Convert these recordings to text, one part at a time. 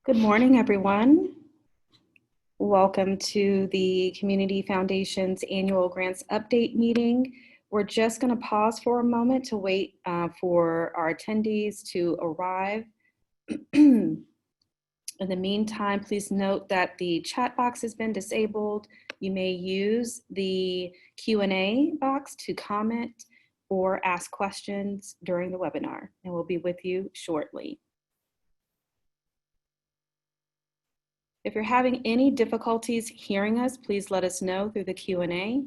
Good morning, everyone. Welcome to the Community Foundation's annual grants update meeting. We're just going to pause for a moment to wait for our attendees to arrive. In the meantime, please note that the chat box has been disabled. You may use the Q&A box to comment or ask questions during the webinar, and we'll be with you shortly. If you're having any difficulties hearing us, please let us know through the Q&A.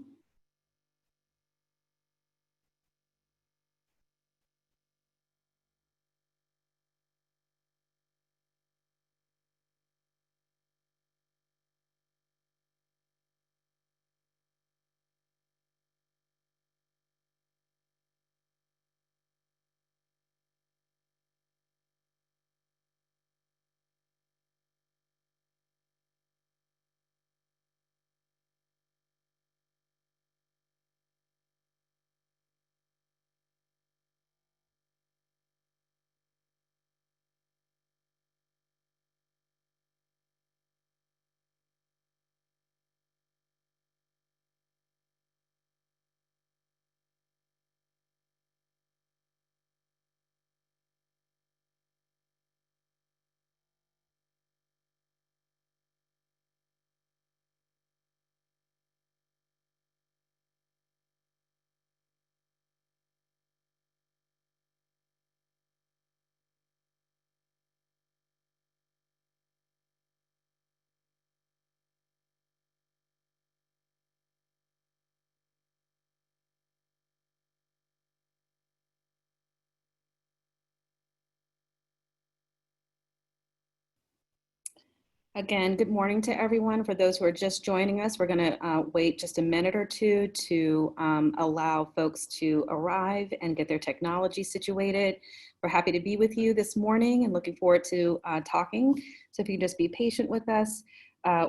Again, good morning to everyone. For those who are just joining us, we're going to wait just a minute or two to allow folks to arrive and get their technology situated. We're happy to be with you this morning and looking forward to talking. So if you can just be patient with us,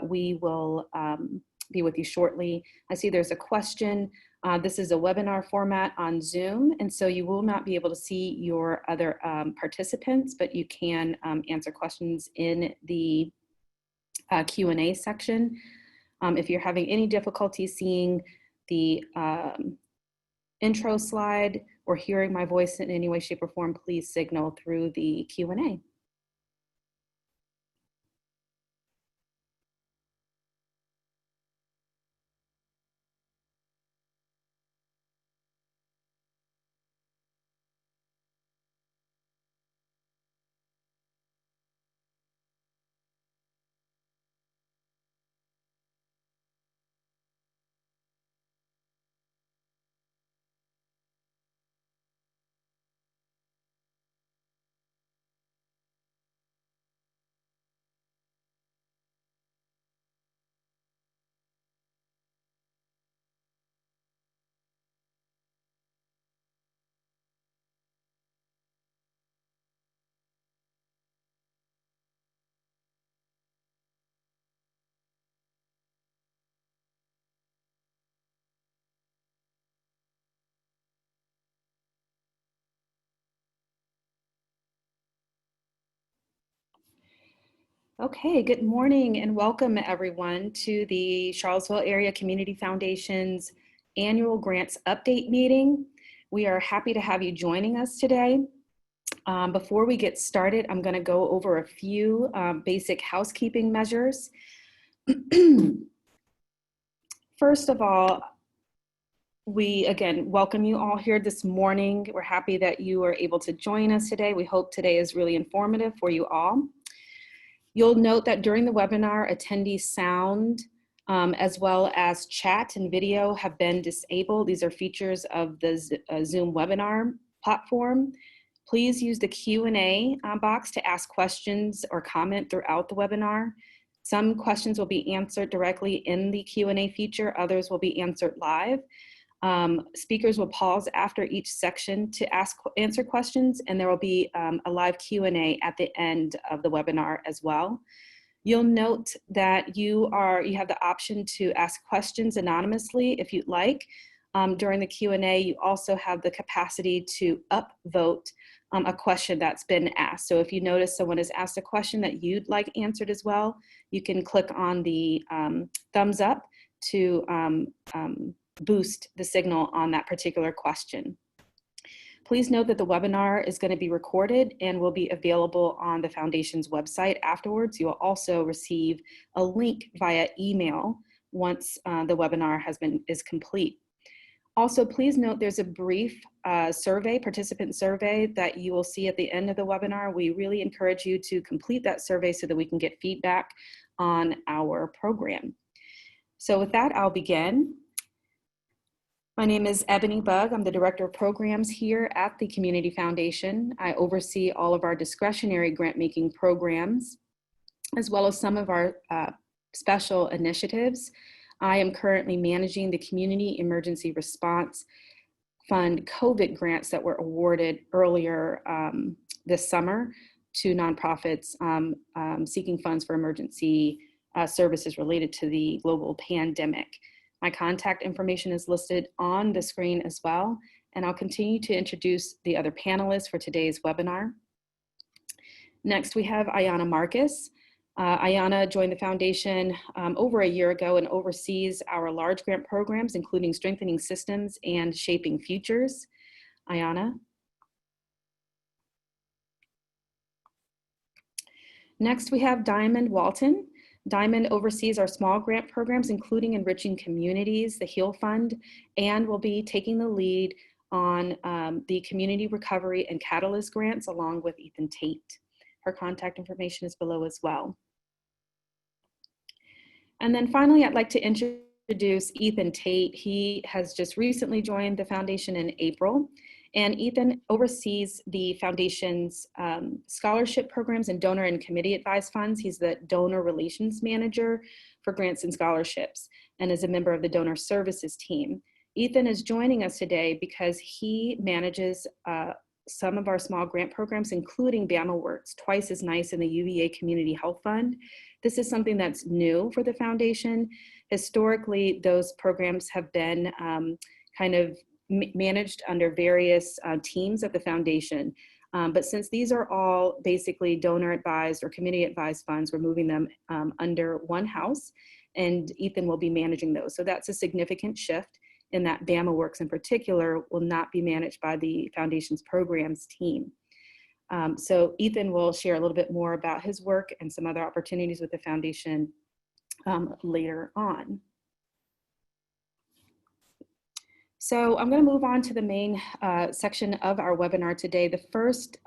we will be with you shortly. I see there's a question. This is a webinar format on Zoom, and so you will not be able to see your other participants, but you can answer questions in the Q&A section. If you're having any difficulty seeing the intro slide or hearing my voice in any way, shape, or form, please signal through the Q&A. Okay, good morning and welcome everyone to the Charlottesville Area Community Foundation's annual grants update meeting. We are happy to have you joining us today. Before we get started, I'm going to go over a few basic housekeeping measures. First of all, we again welcome you all here this morning. We're happy that you are able to join us today. We hope today is really informative for you all. You'll note that during the webinar, attendee sound as well as chat and video have been disabled. These are features of the Zoom webinar platform. Please use the Q&A box to ask questions or comment throughout the webinar. Some questions will be answered directly in the Q&A feature, others will be answered live. Speakers will pause after each section to answer questions, and there will be a live Q&A at the end of the webinar as well. You'll note that you have the option to ask questions anonymously if you'd like. During the Q&A, you also have the capacity to upvote a question that's been asked. So if you notice someone has asked a question that you'd like answered as well, you can click on the thumbs up to boost the signal on that particular question. Please note that the webinar is going to be recorded and will be available on the Foundation's website afterwards. You will also receive a link via email once the webinar is complete. Also, please note there's a brief participant survey that you will see at the end of the webinar. We really encourage you to complete that survey so that we can get feedback on our program. So with that, I'll begin. My name is Eboni Bugg. I'm the Director of Programs here at the Community Foundation. I oversee all of our discretionary grant-making programs, as well as some of our special initiatives. I am currently managing the Community Emergency Response Fund COVID grants that were awarded earlier this summer to nonprofits seeking funds for emergency services related to the global pandemic. My contact information is listed on the screen as well, and I'll continue to introduce the other panelists for today's webinar. Next, we have Aiyana Marcus. Aiyana joined the Foundation over a year ago and oversees our large grant programs, including Strengthening Systems and Shaping Futures. Aiyana. Next, we have Diamond Walton. Diamond oversees our small grant programs, including Enriching Communities, the HEAL Fund, and will be taking the lead on the Community Recovery and Catalyst grants along with Ethan Tate. Her contact information is below as well. And then finally, I'd like to introduce Ethan Tate. He has just recently joined the Foundation in April, and Ethan oversees the Foundation's scholarship programs and donor and committee advised funds. He's the donor relations manager for grants and scholarships and is a member of the donor services team. Ethan is joining us today because he manages some of our small grant programs, including Bama Works, Twice as Nice, and the UVA Community Health Fund. This is something that's new for the Foundation. Historically, those programs have been kind of managed under various teams at the Foundation. But since these are all basically donor advised or committee advised funds, we're moving them under one house, and Ethan will be managing those. So that's a significant shift in that Bama Works in particular will not be managed by the Foundation's programs team. So Ethan will share a little bit more about his work and some other opportunities with the Foundation later on. So I'm going to move on to the main section of our webinar today. The first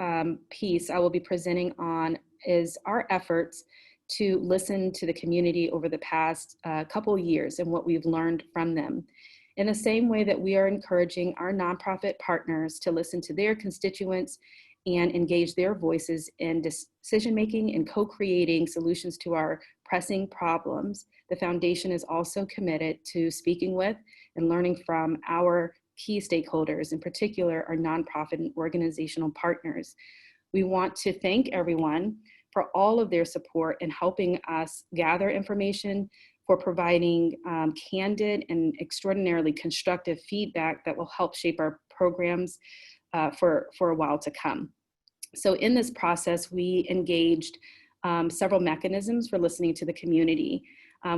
piece I will be presenting on is our efforts to listen to the community over the past couple years and what we've learned from them. In the same way that we are encouraging our nonprofit partners to listen to their constituents and engage their voices in decision-making and co-creating solutions to our pressing problems, the Foundation is also committed to speaking with and learning from our key stakeholders, in particular our nonprofit and organizational partners. We want to thank everyone for all of their support in helping us gather information, for providing candid and extraordinarily constructive feedback that will help shape our programs for a while to come. So in this process, we engaged several mechanisms for listening to the community.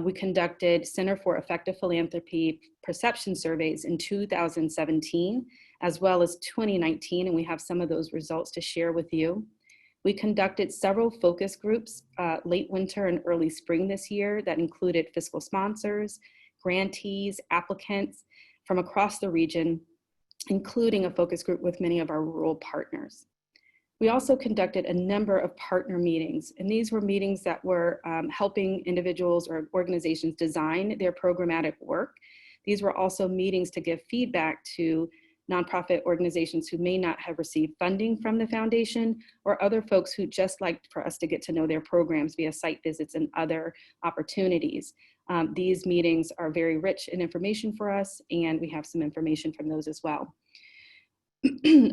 We conducted Center for Effective Philanthropy perception surveys in 2017, as well as 2019, and we have some of those results to share with you. We conducted several focus groups late winter and early spring this year that included fiscal sponsors, grantees, applicants from across the region, including a focus group with many of our rural partners. We also conducted a number of partner meetings, and these were meetings that were helping individuals or organizations design their programmatic work. These were also meetings to give feedback to nonprofit organizations who may not have received funding from the Foundation, or other folks who just like for us to get to know their programs via site visits and other opportunities. These meetings are very rich in information for us, and we have some information from those as well.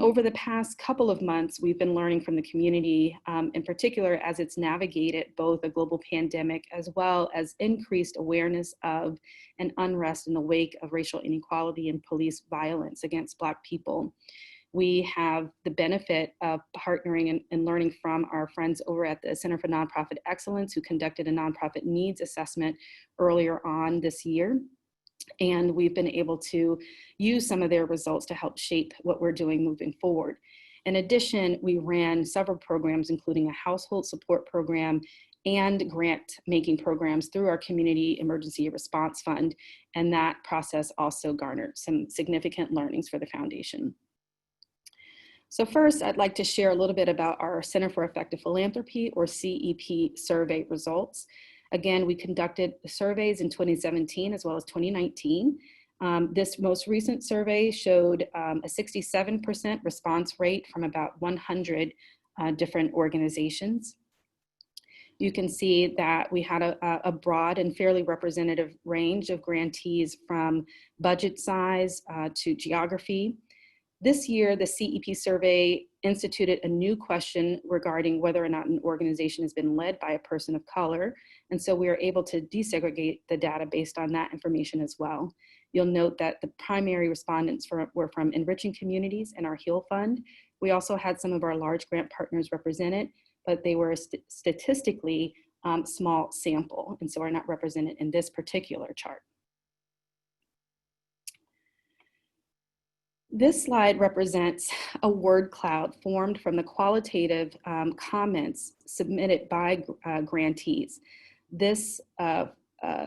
Over the past couple of months, we've been learning from the community, in particular as it's navigated both a global pandemic as well as increased awareness of and unrest in the wake of racial inequality and police violence against Black people. We have the benefit of partnering and learning from our friends over at the Center for Nonprofit Excellence, who conducted a nonprofit needs assessment earlier on this year. And we've been able to use some of their results to help shape what we're doing moving forward. In addition, we ran several programs, including a household support program and grant making programs through our Community Emergency Response Fund. And that process also garnered some significant learnings for the foundation. So first, I'd like to share a little bit about our Center for Effective Philanthropy, or CEP, survey results. Again, we conducted the surveys in 2017 as well as 2019. This most recent survey showed a 67% response rate from about 100 different organizations. You can see that we had a broad and fairly representative range of grantees, from budget size to geography. This year, the CEP survey instituted a new question regarding whether or not an organization has been led by a person of color. And so we are able to desegregate the data based on that information as well. You'll note that the primary respondents were from enriching communities and our HEAL Fund. We also had some of our large grant partners represented, but they were a statistically small sample, and so are not represented in this particular chart. This slide represents a word cloud formed from the qualitative comments submitted by grantees. This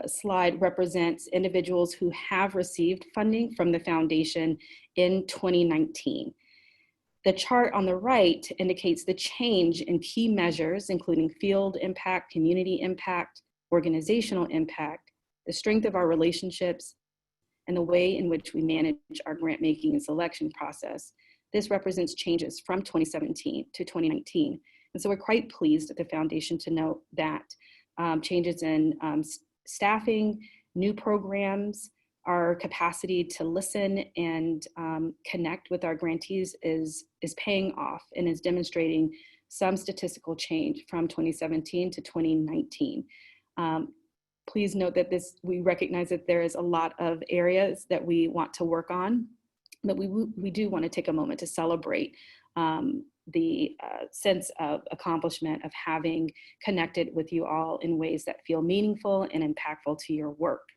slide represents individuals who have received funding from the foundation in 2019. The chart on the right indicates the change in key measures, including field impact, community impact, organizational impact, the strength of our relationships, and the way in which we manage our grant making and selection process. This represents changes from 2017 to 2019. And so we're quite pleased at the foundation to note that changes in staffing, new programs, our capacity to listen and connect with our grantees is paying off and is demonstrating some statistical change from 2017 to 2019. Please note that we recognize that there is a lot of areas that we want to work on, but we do want to take a moment to celebrate the sense of accomplishment of having connected with you all in ways that feel meaningful and impactful to your work.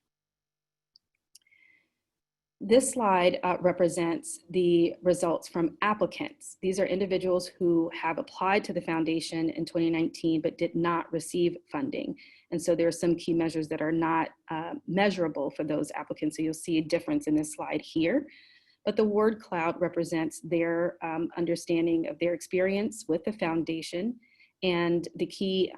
This slide represents the results from applicants. These are individuals who have applied to the foundation in 2019 but did not receive funding. And so there are some key measures that are not measurable for those applicants. So you'll see a difference in this slide here. But the word cloud represents their understanding of their experience with the foundation, and the key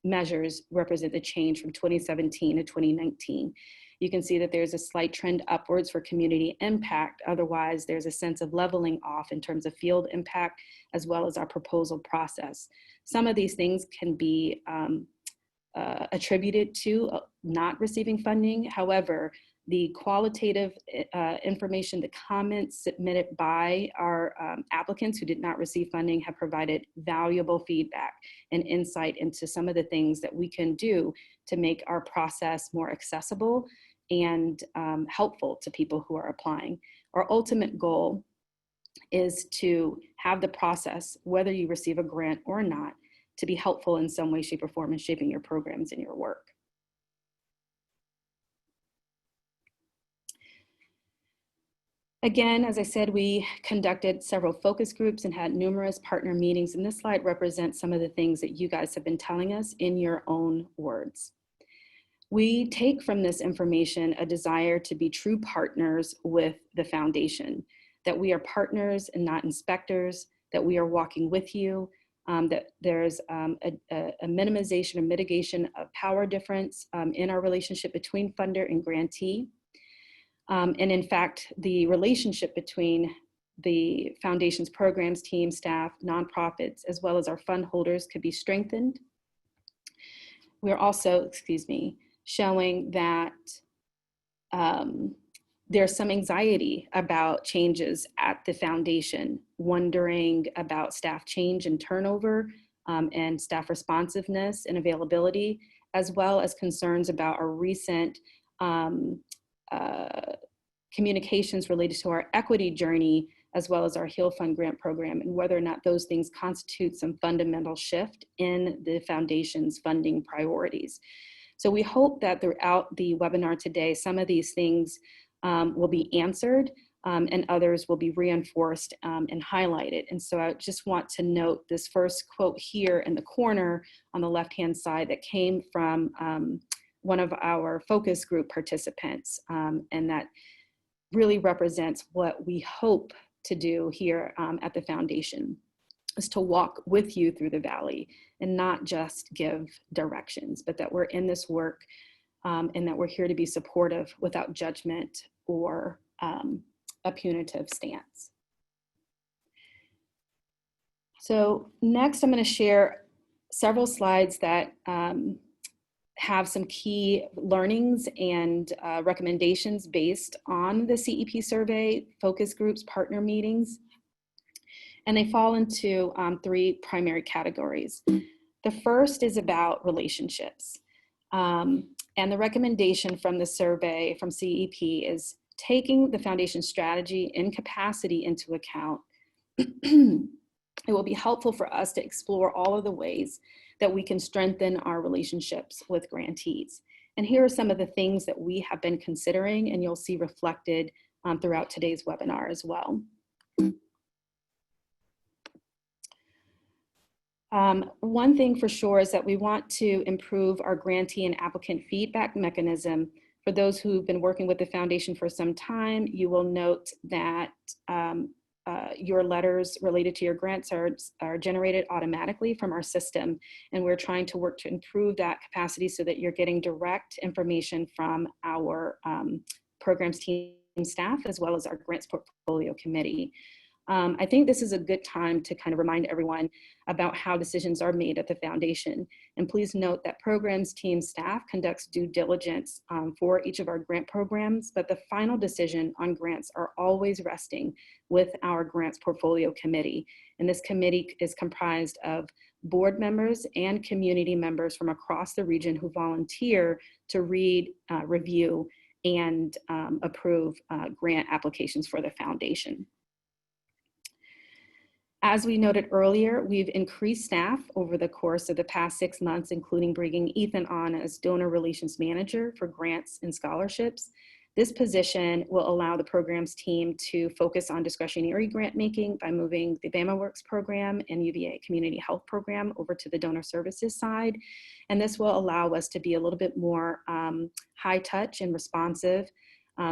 measures represent the change from 2017 to 2019. You can see that there's a slight trend upwards for community impact. Otherwise, there's a sense of leveling off in terms of field impact, as well as our proposal process. Some of these things can be attributed to not receiving funding. However, the qualitative information, the comments submitted by our applicants who did not receive funding have provided valuable feedback and insight into some of the things that we can do to make our process more accessible and helpful to people who are applying. Our ultimate goal is to have the process, whether you receive a grant or not, to be helpful in some way, shape, or form in shaping your programs and your work. Again, as I said, we conducted several focus groups and had numerous partner meetings, and this slide represents some of the things that you guys have been telling us in your own words. We take from this information a desire to be true partners with the foundation, that we are partners and not inspectors, that we are walking with you, that there's a minimization or mitigation of power difference in our relationship between funder and grantee. And in fact, the relationship between the foundation's programs, team, staff, nonprofits, as well as our fund holders could be strengthened. We're also, showing that there's some anxiety about changes at the foundation, wondering about staff change and turnover, and staff responsiveness and availability, as well as concerns about our recent communications related to our equity journey, as well as our Heal Fund grant program, and whether or not those things constitute some fundamental shift in the foundation's funding priorities. So we hope that throughout the webinar today, some of these things will be answered, and others will be reinforced and highlighted. And so I just want to note this first quote here in the corner on the left-hand side that came from one of our focus group participants, and that really represents what we hope to do here at the foundation, is to walk with you through the valley and not just give directions, but that we're in this work and that we're here to be supportive without judgment or a punitive stance. So next, I'm going to share several slides that have some key learnings and recommendations based on the CEP survey, focus groups, partner meetings, and they fall into three primary categories. The first is about relationships. And the recommendation from the survey from CEP is taking the foundation strategy and capacity into account. It will be helpful for us to explore all of the ways that we can strengthen our relationships with grantees. And here are some of the things that we have been considering, and you'll see reflected throughout today's webinar as well. One thing for sure is that we want to improve our grantee and applicant feedback mechanism. For those who've been working with the foundation for some time, you will note that your letters related to your grants are generated automatically from our system. And we're trying to work to improve that capacity so that you're getting direct information from our programs team staff, as well as our grants portfolio committee. I think this is a good time to kind of remind everyone about how decisions are made at the foundation. And please note that programs team staff conducts due diligence for each of our grant programs, but the final decision on grants are always resting with our grants portfolio committee. And this committee is comprised of board members and community members from across the region who volunteer to read, review, and approve grant applications for the foundation. As we noted earlier, we've increased staff over the course of the past 6 months, including bringing Ethan on as Donor Relations Manager for grants and scholarships. This position will allow the programs team to focus on discretionary grant making by moving the Bama Works program and UVA Community Health program over to the donor services side. And this will allow us to be a little bit more high touch and responsive.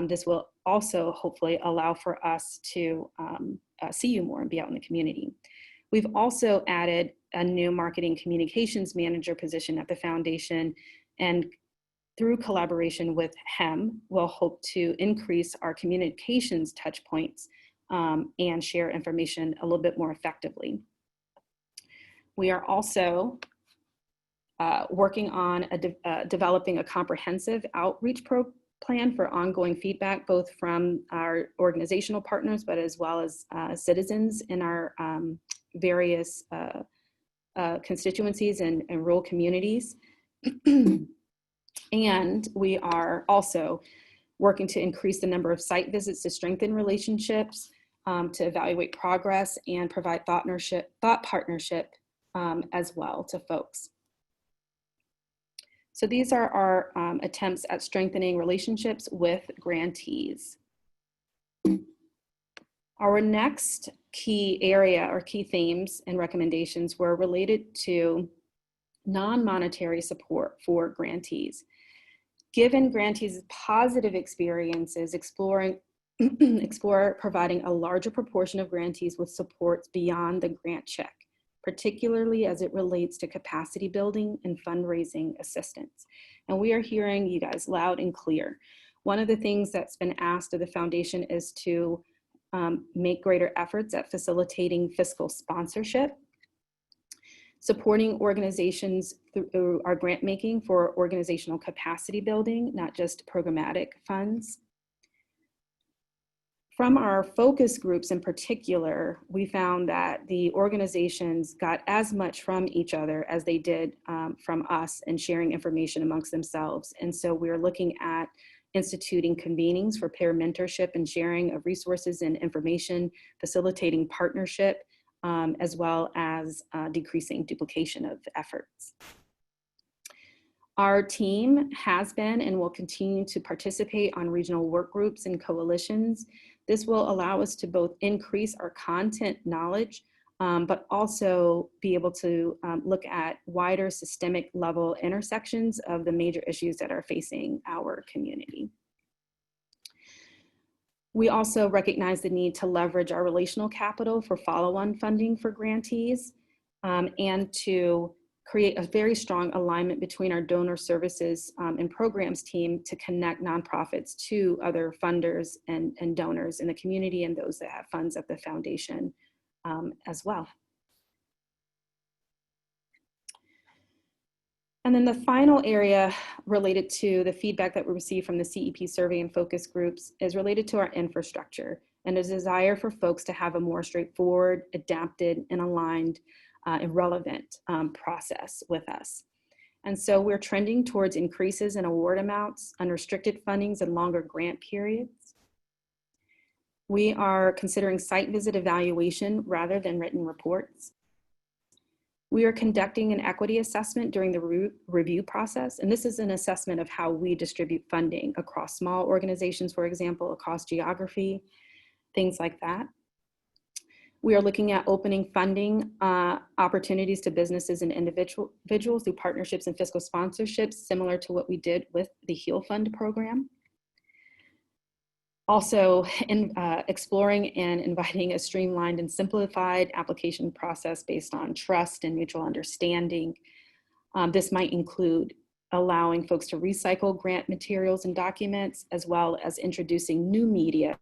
This will also hopefully allow for us to see you more and be out in the community. We've also added a new marketing communications manager position at the foundation, and through collaboration with HEM, we'll hope to increase our communications touch points and share information a little bit more effectively. We are also working on developing a comprehensive outreach plan for ongoing feedback, both from our organizational partners, but as well as citizens in our various constituencies and rural communities. And we are also working to increase the number of site visits to strengthen relationships, to evaluate progress, and provide thought partnership as well to folks. So these are our attempts at strengthening relationships with grantees. Our next key area or key themes and recommendations were related to non-monetary support for grantees. Given grantees' positive experiences, explore providing a larger proportion of grantees with supports beyond the grant check, particularly as it relates to capacity building and fundraising assistance. And we are hearing you guys loud and clear. One of the things that's been asked of the foundation is to make greater efforts at facilitating fiscal sponsorship, supporting organizations through our grant making for organizational capacity building, not just programmatic funds, From our focus groups in particular, we found that the organizations got as much from each other as they did from us and sharing information amongst themselves. And so we're looking at instituting convenings for peer mentorship and sharing of resources and information, facilitating partnership, as well as decreasing duplication of efforts. Our team has been and will continue to participate on regional work groups and coalitions. This will allow us to both increase our content knowledge, but also be able to look at wider systemic level intersections of the major issues that are facing our community. We also recognize the need to leverage our relational capital for follow-on funding for grantees, and to create a very strong alignment between our donor services and programs team to connect nonprofits to other funders and donors in the community and those that have funds at the foundation as well. And then the final area related to the feedback that we received from the CEP survey and focus groups is related to our infrastructure and a desire for folks to have a more straightforward, adapted, and aligned and relevant process with us. And so we're trending towards increases in award amounts, unrestricted fundings, and longer grant periods. We are considering site visit evaluation rather than written reports. We are conducting an equity assessment during the review process, and this is an assessment of how we distribute funding across small organizations, for example, across geography, things like that. We are looking at opening funding opportunities to businesses and individuals through partnerships and fiscal sponsorships, similar to what we did with the HEAL Fund program. Also, exploring and inviting a streamlined and simplified application process based on trust and mutual understanding. This might include allowing folks to recycle grant materials and documents, as well as introducing new media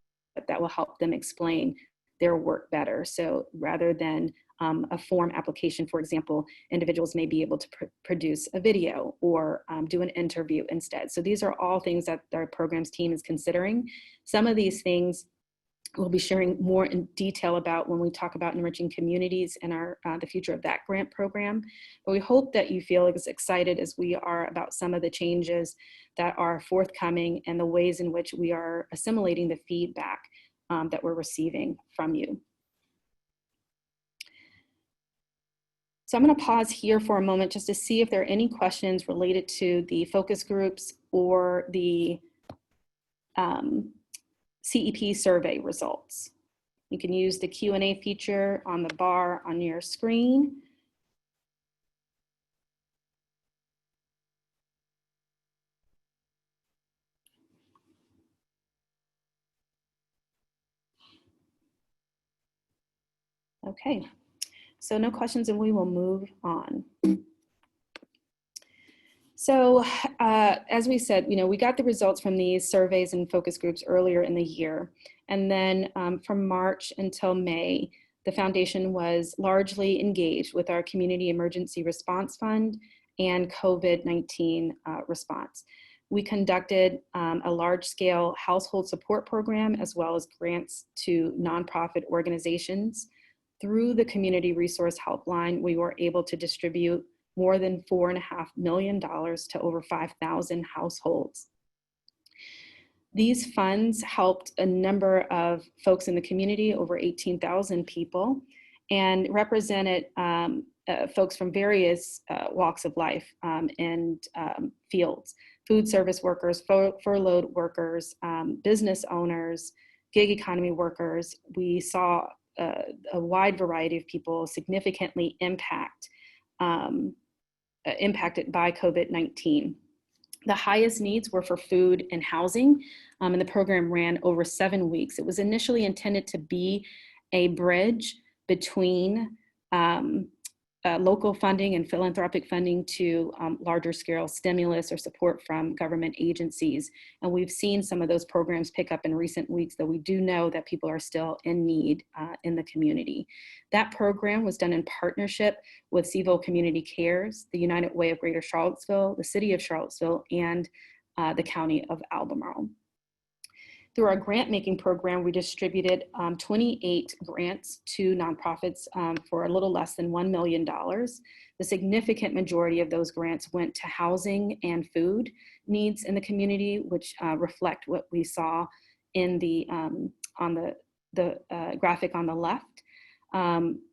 that will help them explain their work better. So rather than a form application, for example, individuals may be able to produce a video or do an interview instead. So these are all things that our programs team is considering. Some of these things we'll be sharing more in detail about when we talk about enriching communities and the future of that grant program. But we hope that you feel as excited as we are about some of the changes that are forthcoming and the ways in which we are assimilating the feedback that we're receiving from you. So I'm going to pause here for a moment just to see if there are any questions related to the focus groups or the CEP survey results. You can use the Q&A feature on the bar on your screen. Okay, so no questions and we will move on. So as we said, we got the results from these surveys and focus groups earlier in the year. And then from March until May, the foundation was largely engaged with our Community Emergency Response Fund and COVID-19 response. We conducted a large-scale household support program as well as grants to nonprofit organizations. Through the Community Resource Helpline, we were able to distribute more than $4.5 million to over 5,000 households. These funds helped a number of folks in the community, over 18,000 people, and represented folks from various walks of life and fields: food service workers, furloughed workers, business owners, gig economy workers. We saw a wide variety of people significantly impacted by COVID-19. The highest needs were for food and housing, and the program ran over 7 weeks. It was initially intended to be a bridge between local funding and philanthropic funding to larger scale stimulus or support from government agencies. And we've seen some of those programs pick up in recent weeks, though we do know that people are still in need in the community. That program was done in partnership with Seville Community Cares, the United Way of Greater Charlottesville, the City of Charlottesville, and the County of Albemarle. Through our grant making program, we distributed 28 grants to nonprofits for a little less than $1 million. The significant majority of those grants went to housing and food needs in the community, which reflect what we saw in the on the graphic on the left.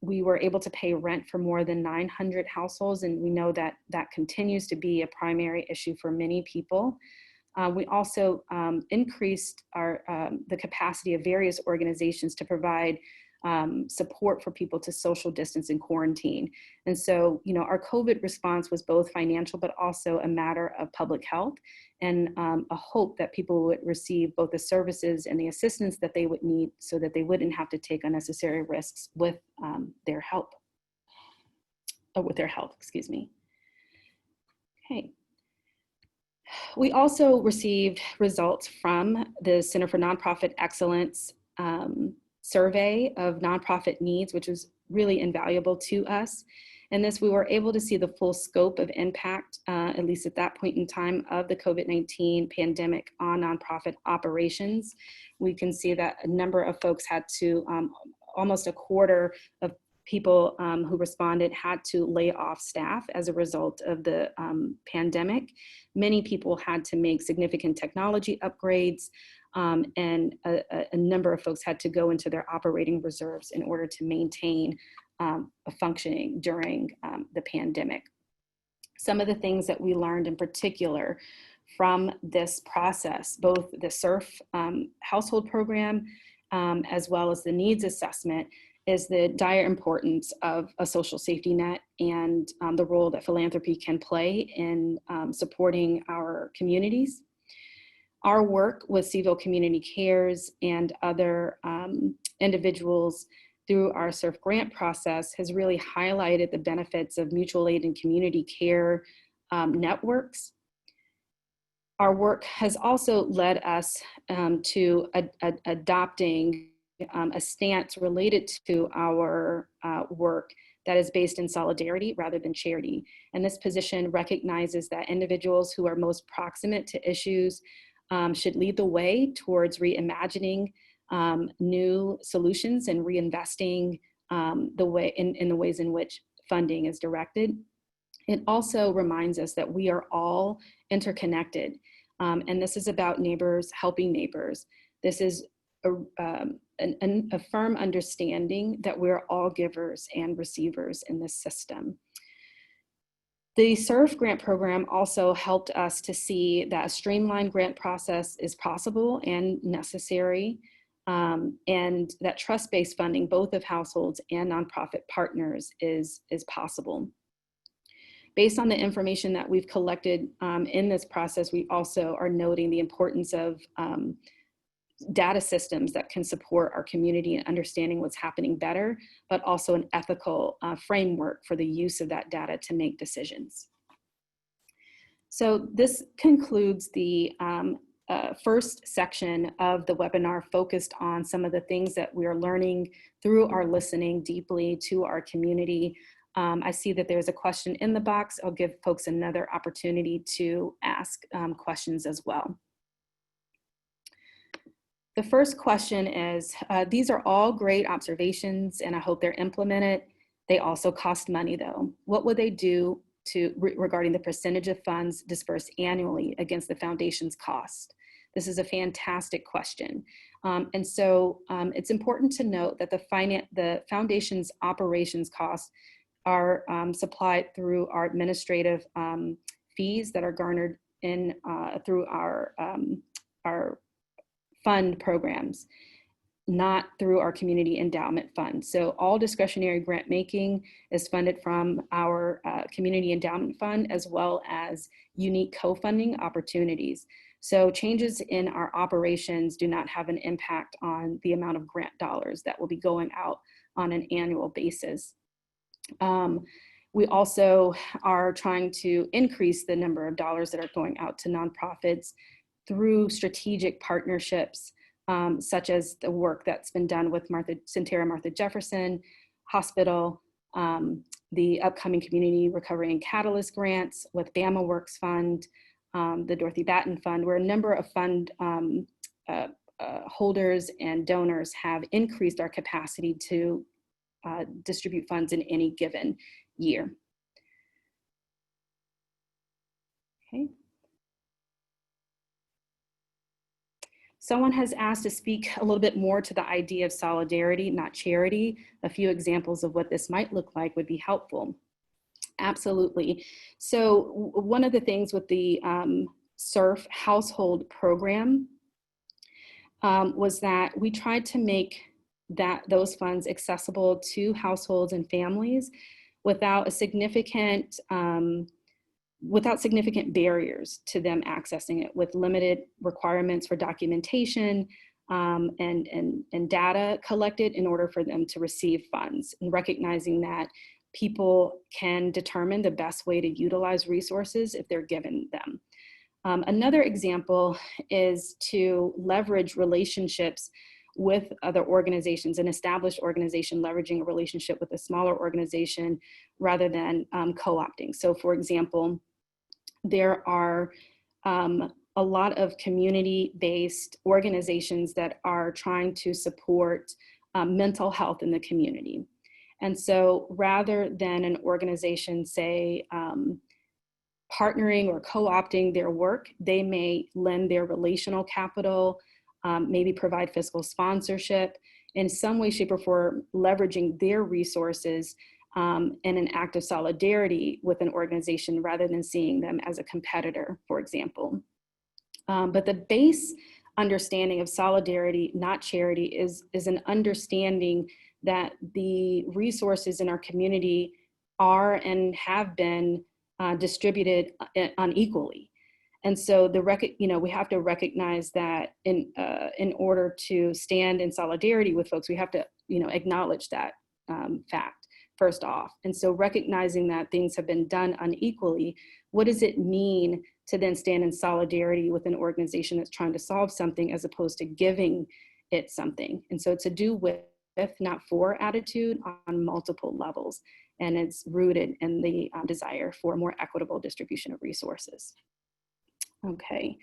We were able to pay rent for more than 900 households, and we know that that continues to be a primary issue for many people. We also increased the capacity of various organizations to provide support for people to social distance and quarantine. And so, you know, our COVID response was both financial, but also a matter of public health, and a hope that people would receive both the services and the assistance that they would need so that they wouldn't have to take unnecessary risks with their health, excuse me. Okay. We also received results from the Center for Nonprofit Excellence survey of nonprofit needs, which was really invaluable to us. In this, we were able to see the full scope of impact, at least at that point in time, of the COVID-19 pandemic on nonprofit operations. We can see that a number of folks had to, almost a quarter of people who responded had to lay off staff as a result of the pandemic. Many people had to make significant technology upgrades, and a number of folks had to go into their operating reserves in order to maintain a functioning during the pandemic. Some of the things that we learned in particular from this process, both the SURF household program as well as the needs assessment, is the dire importance of a social safety net and the role that philanthropy can play in supporting our communities. Our work with Seville Community Cares and other individuals through our SURF grant process has really highlighted the benefits of mutual aid and community care networks. Our work has also led us to adopting a stance related to our work that is based in solidarity rather than charity. And this position recognizes that individuals who are most proximate to issues should lead the way towards reimagining new solutions and reinvesting the way in the ways in which funding is directed. It also reminds us that we are all interconnected, and this is about neighbors helping neighbors. This is a firm understanding that we're all givers and receivers in this system. The SURF grant program also helped us to see that a streamlined grant process is possible and necessary, and that trust-based funding, both of households and nonprofit partners, is possible. Based on the information that we've collected in this process, we also are noting the importance of data systems that can support our community in understanding what's happening better, but also an ethical framework for the use of that data to make decisions. So this concludes the first section of the webinar, focused on some of the things that we are learning through our listening deeply to our community. I see that there's a question in the box. I'll give folks another opportunity to ask questions as well. The first question is, these are all great observations and I hope they're implemented. They also cost money though. What would they do regarding the percentage of funds dispersed annually against the foundation's cost? This is a fantastic question. And so it's important to note that the foundation's operations costs are supplied through our administrative fees that are garnered in through our fund programs, not through our community endowment fund. So all discretionary grant making is funded from our community endowment fund, as well as unique co-funding opportunities. So changes in our operations do not have an impact on the amount of grant dollars that will be going out on an annual basis. We also are trying to increase the number of dollars that are going out to nonprofits through strategic partnerships, such as the work that's been done with Martha Jefferson Hospital, the upcoming Community Recovery and Catalyst grants with Bama Works Fund, the Dorothy Batten Fund, where a number of fund holders and donors have increased our capacity to distribute funds in any given year. Okay. Someone has asked to speak a little bit more to the idea of solidarity, not charity. A few examples of what this might look like would be helpful. Absolutely. So one of the things with the SURF household program was that we tried to make those funds accessible to households and families without significant barriers to them accessing it, with limited requirements for documentation and data collected in order for them to receive funds, and recognizing that people can determine the best way to utilize resources if they're given them. Another example is to leverage relationships with other organizations, an established organization leveraging a relationship with a smaller organization rather than co-opting. So for example, there are a lot of community-based organizations that are trying to support mental health in the community. And so rather than an organization, say, partnering or co-opting their work, they may lend their relational capital, maybe provide fiscal sponsorship, in some way, shape, or form, leveraging their resources in an act of solidarity with an organization rather than seeing them as a competitor, for example. But the base understanding of solidarity, not charity, is an understanding that the resources in our community are and have been distributed unequally. And so we have to recognize that in order to stand in solidarity with folks, we have to acknowledge that fact first off. And so recognizing that things have been done unequally, what does it mean to then stand in solidarity with an organization that's trying to solve something as opposed to giving it something? And so it's a do with, not for attitude on multiple levels. And it's rooted in the desire for more equitable distribution of resources. Okay,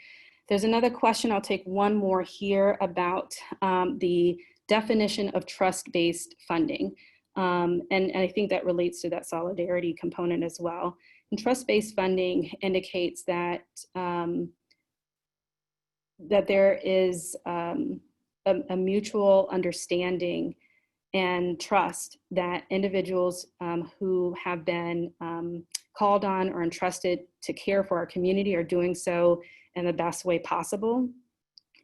there's another question. I'll take one more here about the definition of trust-based funding. And I think that relates to that solidarity component as well. And trust-based funding indicates that, that there is a mutual understanding and trust that individuals who have been called on or entrusted to care for our community are doing so in the best way possible.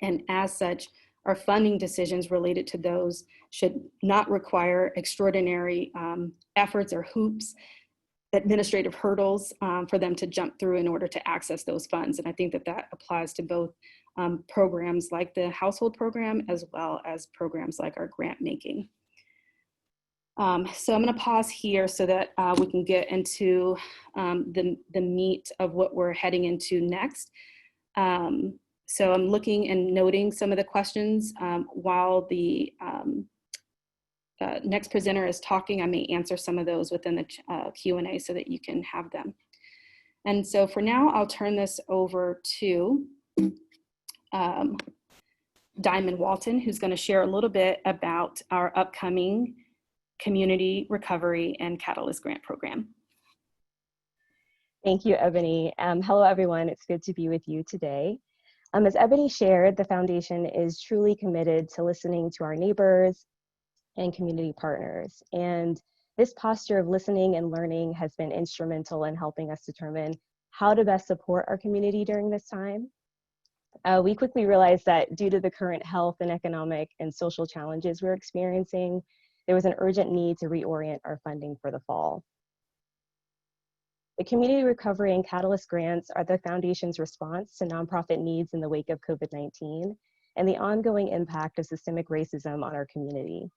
And as such, our funding decisions related to those should not require extraordinary efforts or hoops, administrative hurdles for them to jump through in order to access those funds. And I think that applies to both programs like the household program as well as programs like our grant making. So I'm going to pause here so that we can get into the meat of what we're heading into next. So I'm looking and noting some of the questions while the next presenter is talking. I may answer some of those within the Q&A so that you can have them. And so for now, I'll turn this over to Diamond Walton, who's going to share a little bit about our upcoming Community Recovery and Catalyst Grant Program. Thank you, Ebony. Hello, everyone. It's good to be with you today. As Ebony shared, the Foundation is truly committed to listening to our neighbors and community partners. And this posture of listening and learning has been instrumental in helping us determine how to best support our community during this time. We quickly realized that due to the current health and economic and social challenges we're experiencing, there was an urgent need to reorient our funding for the fall. The Community Recovery and Catalyst grants are the Foundation's response to nonprofit needs in the wake of COVID-19 and the ongoing impact of systemic racism on our community.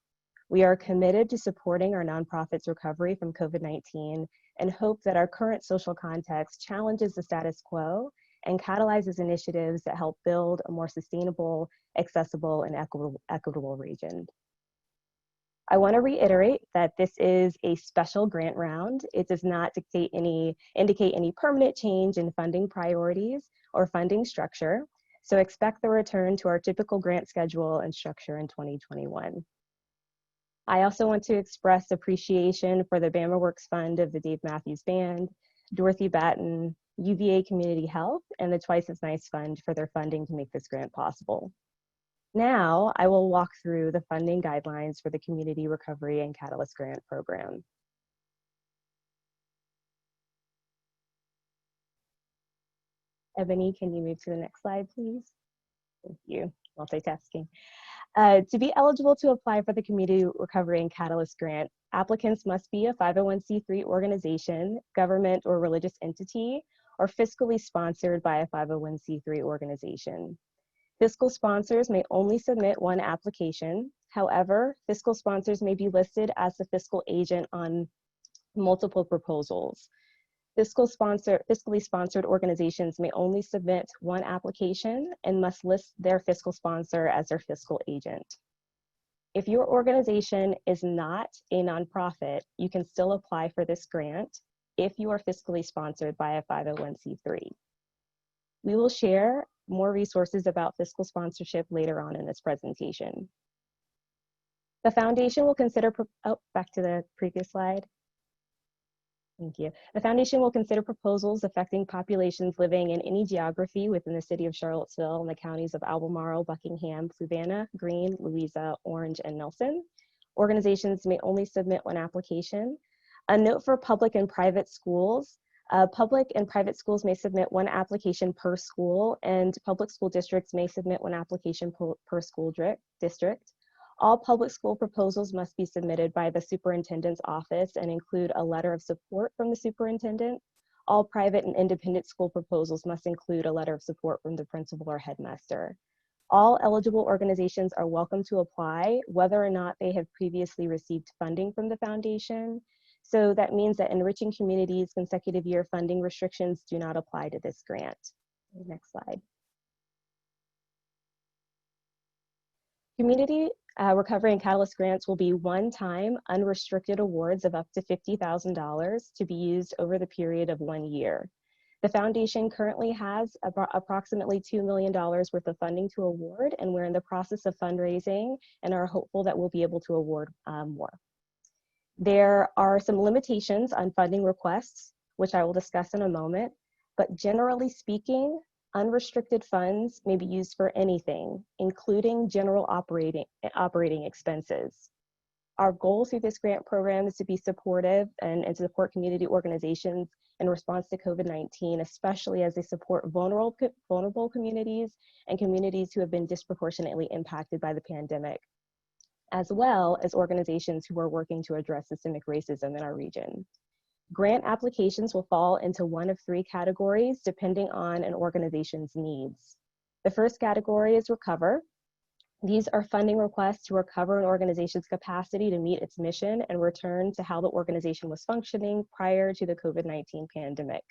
We are committed to supporting our nonprofits' recovery from COVID-19 and hope that our current social context challenges the status quo and catalyzes initiatives that help build a more sustainable, accessible, and equitable region. I want to reiterate that this is a special grant round. It does not indicate any permanent change in funding priorities or funding structure. So expect the return to our typical grant schedule and structure in 2021. I also want to express appreciation for the Bama Works Fund of the Dave Matthews Band, Dorothy Batten, UVA Community Health, and the Twice as Nice Fund for their funding to make this grant possible. Now, I will walk through the funding guidelines for the Community Recovery and Catalyst Grant Program. Ebony, can you move to the next slide, please? Thank you. Multitasking. To be eligible to apply for the Community Recovery and Catalyst Grant, applicants must be a 501c3 organization, government or religious entity, or fiscally sponsored by a 501c3 organization. Fiscal sponsors may only submit one application. However, fiscal sponsors may be listed as the fiscal agent on multiple proposals. Fiscally sponsored organizations may only submit one application and must list their fiscal sponsor as their fiscal agent. If your organization is not a nonprofit, you can still apply for this grant if you are fiscally sponsored by a 501c3. We will share more resources about fiscal sponsorship later on in this presentation. The foundation will consider, back to the previous slide. Thank you. The foundation will consider proposals affecting populations living in any geography within the city of Charlottesville and the counties of Albemarle, Buckingham, Fluvanna, Greene, Louisa, Orange, and Nelson. Organizations may only submit one application. A note for public and private schools. Public and private schools may submit one application per school, and public school districts may submit one application per school district. All public school proposals must be submitted by the superintendent's office and include a letter of support from the superintendent. All private and independent school proposals must include a letter of support from the principal or headmaster. All eligible organizations are welcome to apply, whether or not they have previously received funding from the foundation. So that means that Enriching Communities consecutive year funding restrictions do not apply to this grant. Next slide. Community Recovery and Catalyst grants will be one-time unrestricted awards of up to $50,000 to be used over the period of 1 year. The foundation currently has approximately $2 million worth of funding to award, and we're in the process of fundraising and are hopeful that we'll be able to award more. There are some limitations on funding requests, which I will discuss in a moment, but generally speaking, unrestricted funds may be used for anything, including general operating expenses. Our goal through this grant program is to be supportive and support community organizations in response to COVID-19, especially as they support vulnerable communities and communities who have been disproportionately impacted by the pandemic, as well as organizations who are working to address systemic racism in our region. Grant applications will fall into one of three categories depending on an organization's needs. The first category is recover. These are funding requests to recover an organization's capacity to meet its mission and return to how the organization was functioning prior to the COVID-19 pandemic.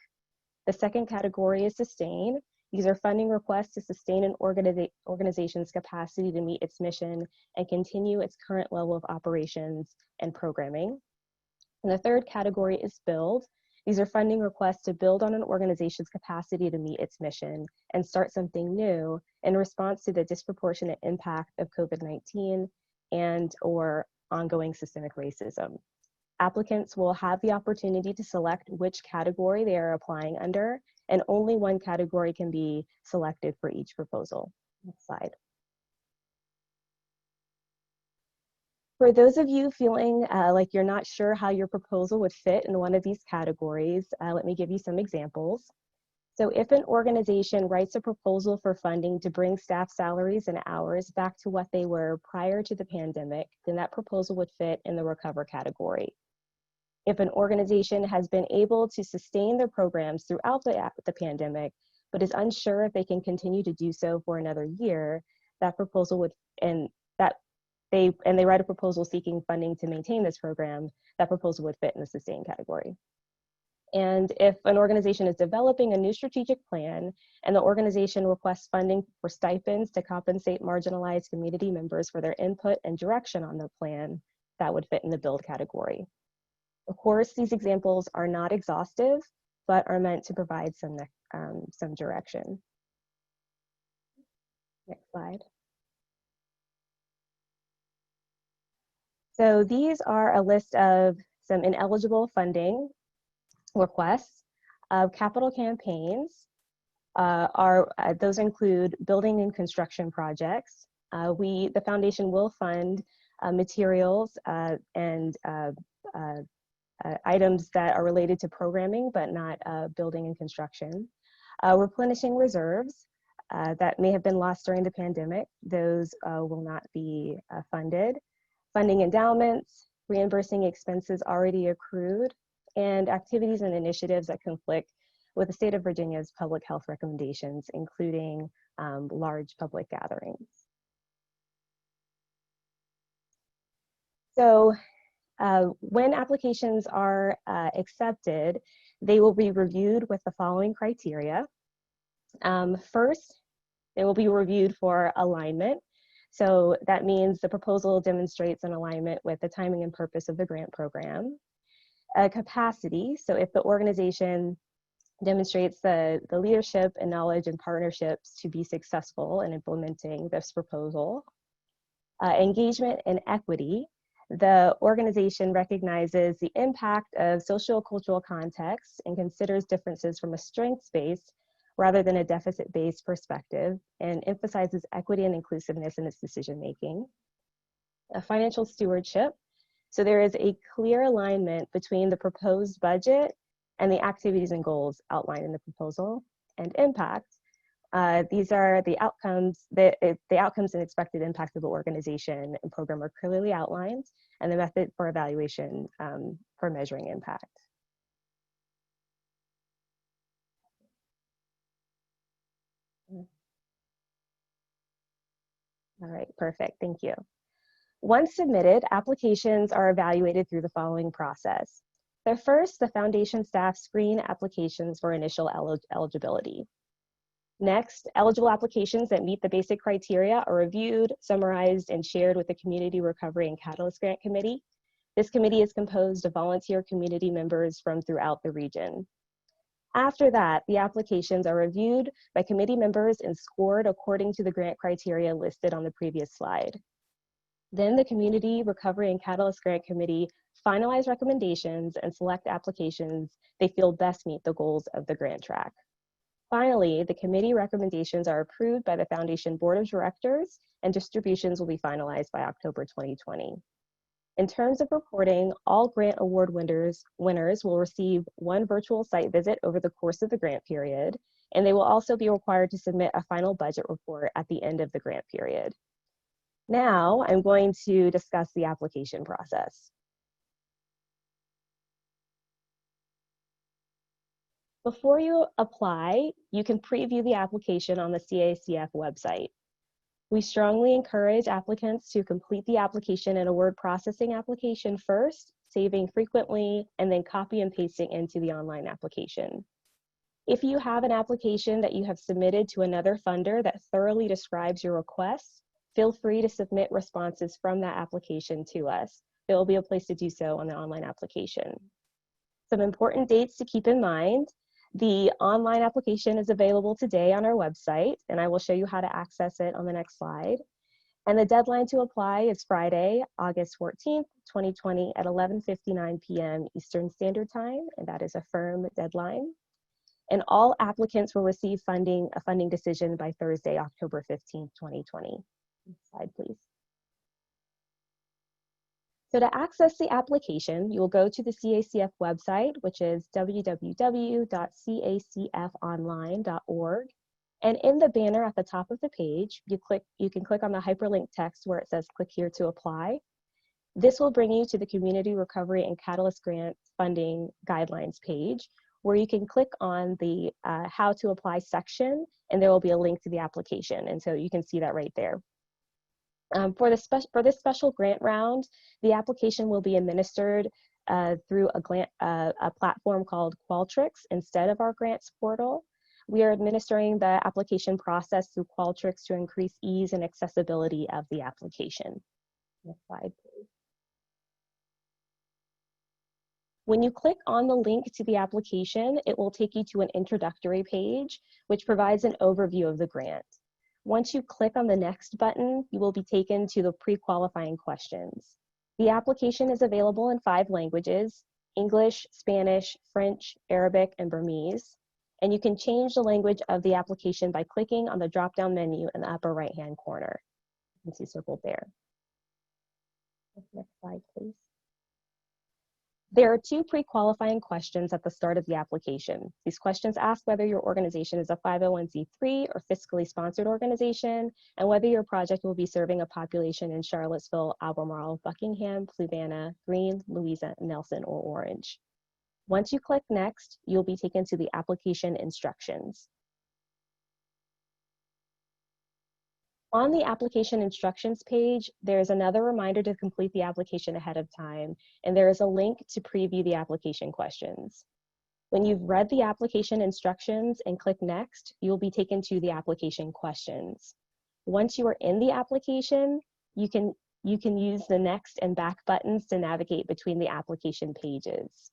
The second category is sustain. These are funding requests to sustain an organization's capacity to meet its mission and continue its current level of operations and programming. And the third category is build. These are funding requests to build on an organization's capacity to meet its mission and start something new in response to the disproportionate impact of COVID-19 and/or ongoing systemic racism. Applicants will have the opportunity to select which category they are applying under, and only one category can be selected for each proposal. Next slide. For those of you feeling like you're not sure how your proposal would fit in one of these categories, let me give you some examples. So if an organization writes a proposal for funding to bring staff salaries and hours back to what they were prior to the pandemic, then that proposal would fit in the recover category. If an organization has been able to sustain their programs throughout the pandemic, but is unsure if they can continue to do so for another year, that proposal would, they write a proposal seeking funding to maintain this program, that proposal would fit in the sustain category. And if an organization is developing a new strategic plan and the organization requests funding for stipends to compensate marginalized community members for their input and direction on the plan, that would fit in the build category. Of course, these examples are not exhaustive, but are meant to provide some direction. Next slide. So these are a list of some ineligible funding requests of capital campaigns. Those include building and construction projects. The foundation will fund materials and items that are related to programming, but not building and construction. Replenishing reserves that may have been lost during the pandemic, those will not be funded. Funding endowments, reimbursing expenses already accrued, and activities and initiatives that conflict with the state of Virginia's public health recommendations, including large public gatherings. So when applications are accepted, they will be reviewed with the following criteria. First, they will be reviewed for alignment. So that means the proposal demonstrates an alignment with the timing and purpose of the grant program. Capacity, so if the organization demonstrates the leadership and knowledge and partnerships to be successful in implementing this proposal. Engagement and equity, the organization recognizes the impact of socio-cultural context and considers differences from a strengths-based rather than a deficit-based perspective, and emphasizes equity and inclusiveness in its decision-making. Financial stewardship, so there is a clear alignment between the proposed budget and the activities and goals outlined in the proposal. And impact, these are the outcomes, the outcomes and expected impact of the organization and program are clearly outlined, and the method for evaluation for measuring impact. All right, perfect, thank you. Once submitted, applications are evaluated through the following process. First, the foundation staff screen applications for initial eligibility. Next, eligible applications that meet the basic criteria are reviewed, summarized, and shared with the Community Recovery and Catalyst Grant Committee. This committee is composed of volunteer community members from throughout the region. After that, the applications are reviewed by committee members and scored according to the grant criteria listed on the previous slide. Then the Community Recovery and Catalyst Grant Committee finalize recommendations and select applications they feel best meet the goals of the grant track. Finally, the committee recommendations are approved by the Foundation Board of Directors, and distributions will be finalized by October 2020. In terms of reporting, all grant award winners will receive one virtual site visit over the course of the grant period, and they will also be required to submit a final budget report at the end of the grant period. Now, I'm going to discuss the application process. Before you apply, you can preview the application on the CACF website. We strongly encourage applicants to complete the application in a word processing application first, saving frequently, and then copy and pasting into the online application. If you have an application that you have submitted to another funder that thoroughly describes your request, feel free to submit responses from that application to us. There will be a place to do so on the online application. Some important dates to keep in mind. The online application is available today on our website, and I will show you how to access it on the next slide. And the deadline to apply is Friday, August 14th, 2020 at 11:59 p.m. Eastern Standard Time, and that is a firm deadline. And all applicants will receive a funding decision by Thursday, October 15th, 2020. Next slide, please. So to access the application, you will go to the CACF website, which is www.cacfonline.org. And in the banner at the top of the page, you can click on the hyperlink text where it says click here to apply. This will bring you to the Community Recovery and Catalyst Grant Funding Guidelines page, where you can click on the how to apply section, and there will be a link to the application. And so you can see that right there. For this special grant round, the application will be administered through a platform called Qualtrics instead of our grants portal. We are administering the application process through Qualtrics to increase ease and accessibility of the application. Next slide, please. When you click on the link to the application, it will take you to an introductory page, which provides an overview of the grant. Once you click on the next button, you will be taken to the pre-qualifying questions. The application is available in 5 languages: English, Spanish, French, Arabic, and Burmese. And you can change the language of the application by clicking on the drop-down menu in the upper right-hand corner. You can see circled there. Next slide, please. There are 2 pre-qualifying questions at the start of the application. These questions ask whether your organization is a 501c3 or fiscally sponsored organization, and whether your project will be serving a population in Charlottesville, Albemarle, Buckingham, Fluvanna, Greene, Louisa, Nelson, or Orange. Once you click Next, you'll be taken to the application instructions. On the application instructions page, there's another reminder to complete the application ahead of time, and there is a link to preview the application questions. When you've read the application instructions and click Next, you'll be taken to the application questions. Once you are in the application, you can use the Next and Back buttons to navigate between the application pages.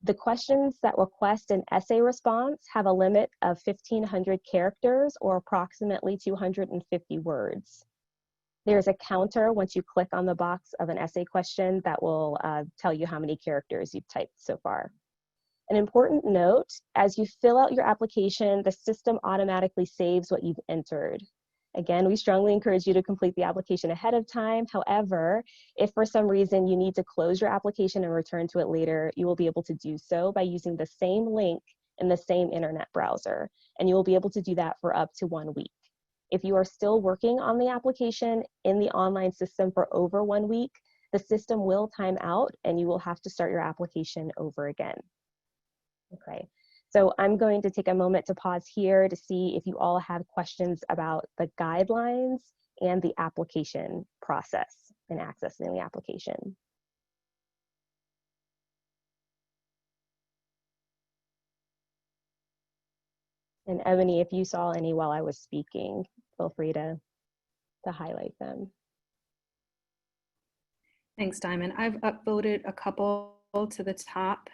The questions that request an essay response have a limit of 1,500 characters, or approximately 250 words. There's a counter once you click on the box of an essay question that will tell you how many characters you've typed so far. An important note: as you fill out your application, the system automatically saves what you've entered. Again, we strongly encourage you to complete the application ahead of time. However, if for some reason you need to close your application and return to it later, you will be able to do so by using the same link in the same internet browser, and you will be able to do that for up to 1 week. If you are still working on the application in the online system for over 1 week, the system will time out and you will have to start your application over again. Okay. So I'm going to take a moment to pause here to see if you all have questions about the guidelines and the application process and accessing the application. And Ebony, if you saw any while I was speaking, feel free to highlight them. Thanks, Diamond. I've upvoted a couple to the top.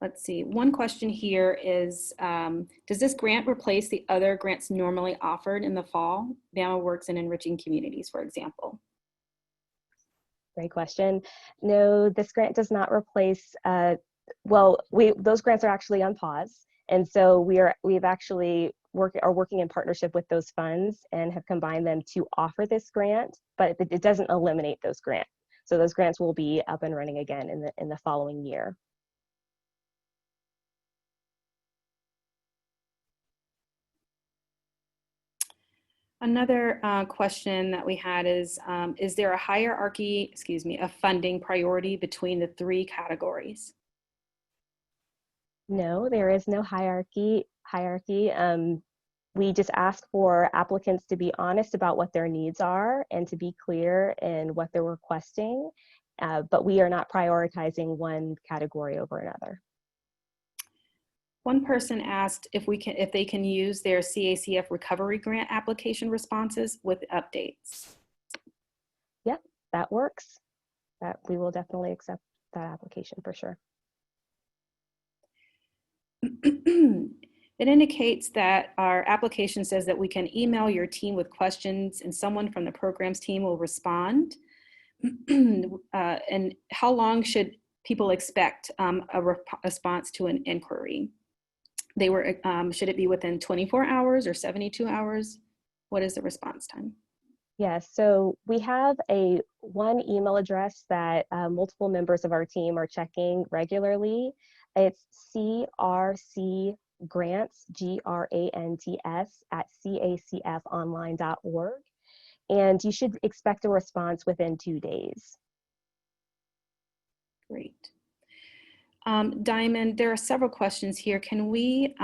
Let's see, one question here is, does this grant replace the other grants normally offered in the fall? BAMA works in enriching communities, for example. Great question. No, this grant does not replace, those grants are actually on pause. And so we've actually are working in partnership with those funds and have combined them to offer this grant, but it doesn't eliminate those grants. So those grants will be up and running again in the following year. Another question that we had is there a hierarchy, of funding priority between the 3 categories? No, there is no hierarchy. We just ask for applicants to be honest about what their needs are and to be clear in what they're requesting, but we are not prioritizing one category over another. One person asked if they can use their CACF recovery grant application responses with updates. Yep, that works. That we will definitely accept that application for sure. It indicates that our application says that we can email your team with questions and someone from the programs team will respond. And how long should people expect a response to an inquiry? Should it be within 24 hours or 72 hours? What is the response time? Yes, so we have one email address that multiple members of our team are checking regularly. It's crcgrants, grants, @cacfonline.org. And you should expect a response within 2 days. Great. Diamond, there are several questions here. Can we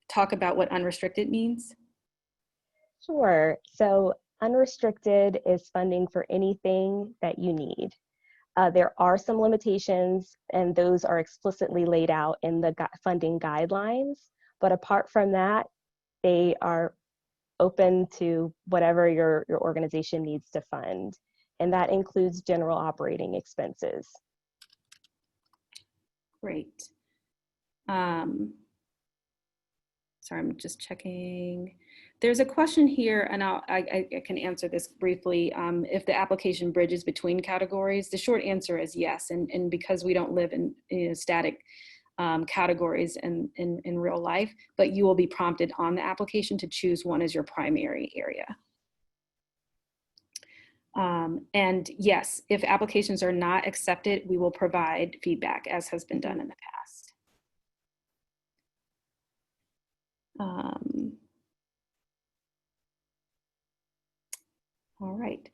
talk about what unrestricted means? Sure. So unrestricted is funding for anything that you need. There are some limitations, and those are explicitly laid out in the funding guidelines. But apart from that, they are open to whatever your organization needs to fund. And that includes general operating expenses. Great. Sorry, I'm just checking. There's a question here, and I can answer this briefly. If the application bridges between categories, the short answer is yes. And because we don't live in static categories in real life, but you will be prompted on the application to choose one as your primary area. And yes, if applications are not accepted, we will provide feedback, as has been done in the past. All right.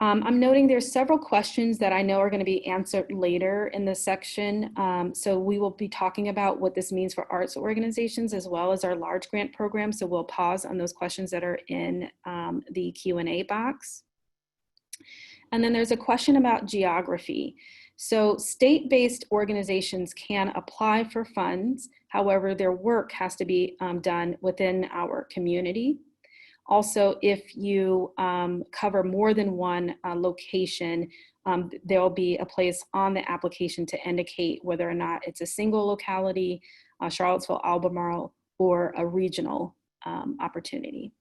I'm noting there's several questions that I know are going to be answered later in this section. So we will be talking about what this means for arts organizations as well as our large grant program. So we'll pause on those questions that are in the Q&A box. And then there's a question about geography. So state-based organizations can apply for funds. However, their work has to be done within our community. Also, if you cover more than one location, there will be a place on the application to indicate whether or not it's a single locality, Charlottesville, Albemarle, or a regional opportunity.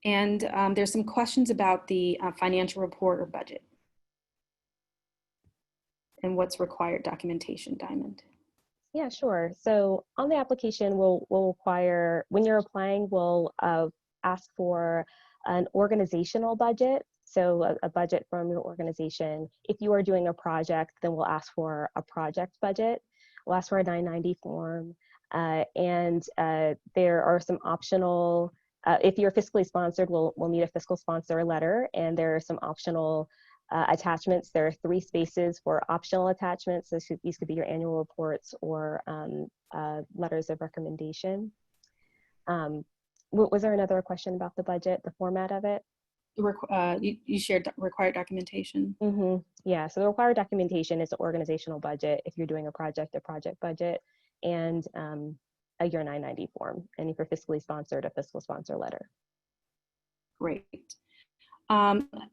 And there's some questions about the financial report or budget and what's required documentation, Diamond. Yeah, sure. So on the application, we'll require, when you're applying, we'll ask for an organizational budget. So a budget from your organization. If you are doing a project, then we'll ask for a project budget. We'll ask for a 990 form. And there are some optional, if you're fiscally sponsored, we'll need a fiscal sponsor letter, and there are some optional attachments. There are 3 spaces for optional attachments. These could be your annual reports or letters of recommendation. Was there another question about the budget, the format of it? You shared required documentation. Mm-hmm. Yeah, so the required documentation is the organizational budget if you're doing a project budget, and a Year 990 form, and if you're fiscally sponsored, a fiscal sponsor letter. Great.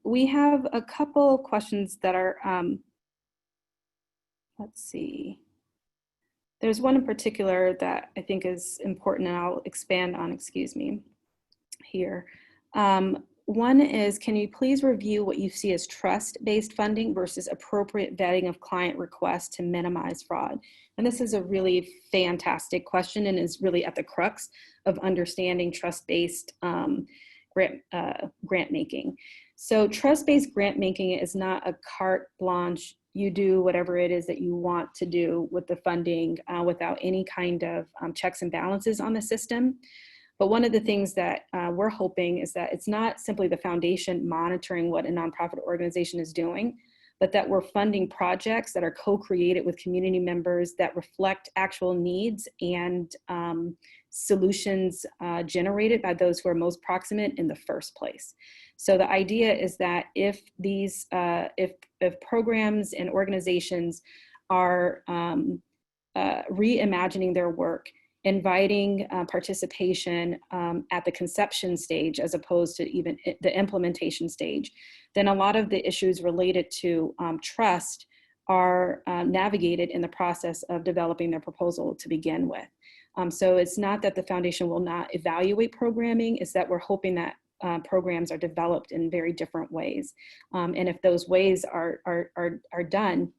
We have a couple questions that are, let's see. There's one in particular that I think is important, and I'll expand on, excuse me, here. One is, can you please review what you see as trust-based funding versus appropriate vetting of client requests to minimize fraud? And this is a really fantastic question and is really at the crux of understanding trust-based grant making. So trust-based grant making is not a carte blanche, you do whatever it is that you want to do with the funding without any kind of checks and balances on the system. But one of the things that we're hoping is that it's not simply the foundation monitoring what a nonprofit organization is doing, but that we're funding projects that are co-created with community members that reflect actual needs and solutions generated by those who are most proximate in the first place. So the idea is that if these, if programs and organizations are reimagining their work, inviting participation at the conception stage as opposed to even the implementation stage, then a lot of the issues related to trust are navigated in the process of developing their proposal to begin with. So it's not that the foundation will not evaluate programming, it's that we're hoping that programs are developed in very different ways. And if those ways are done,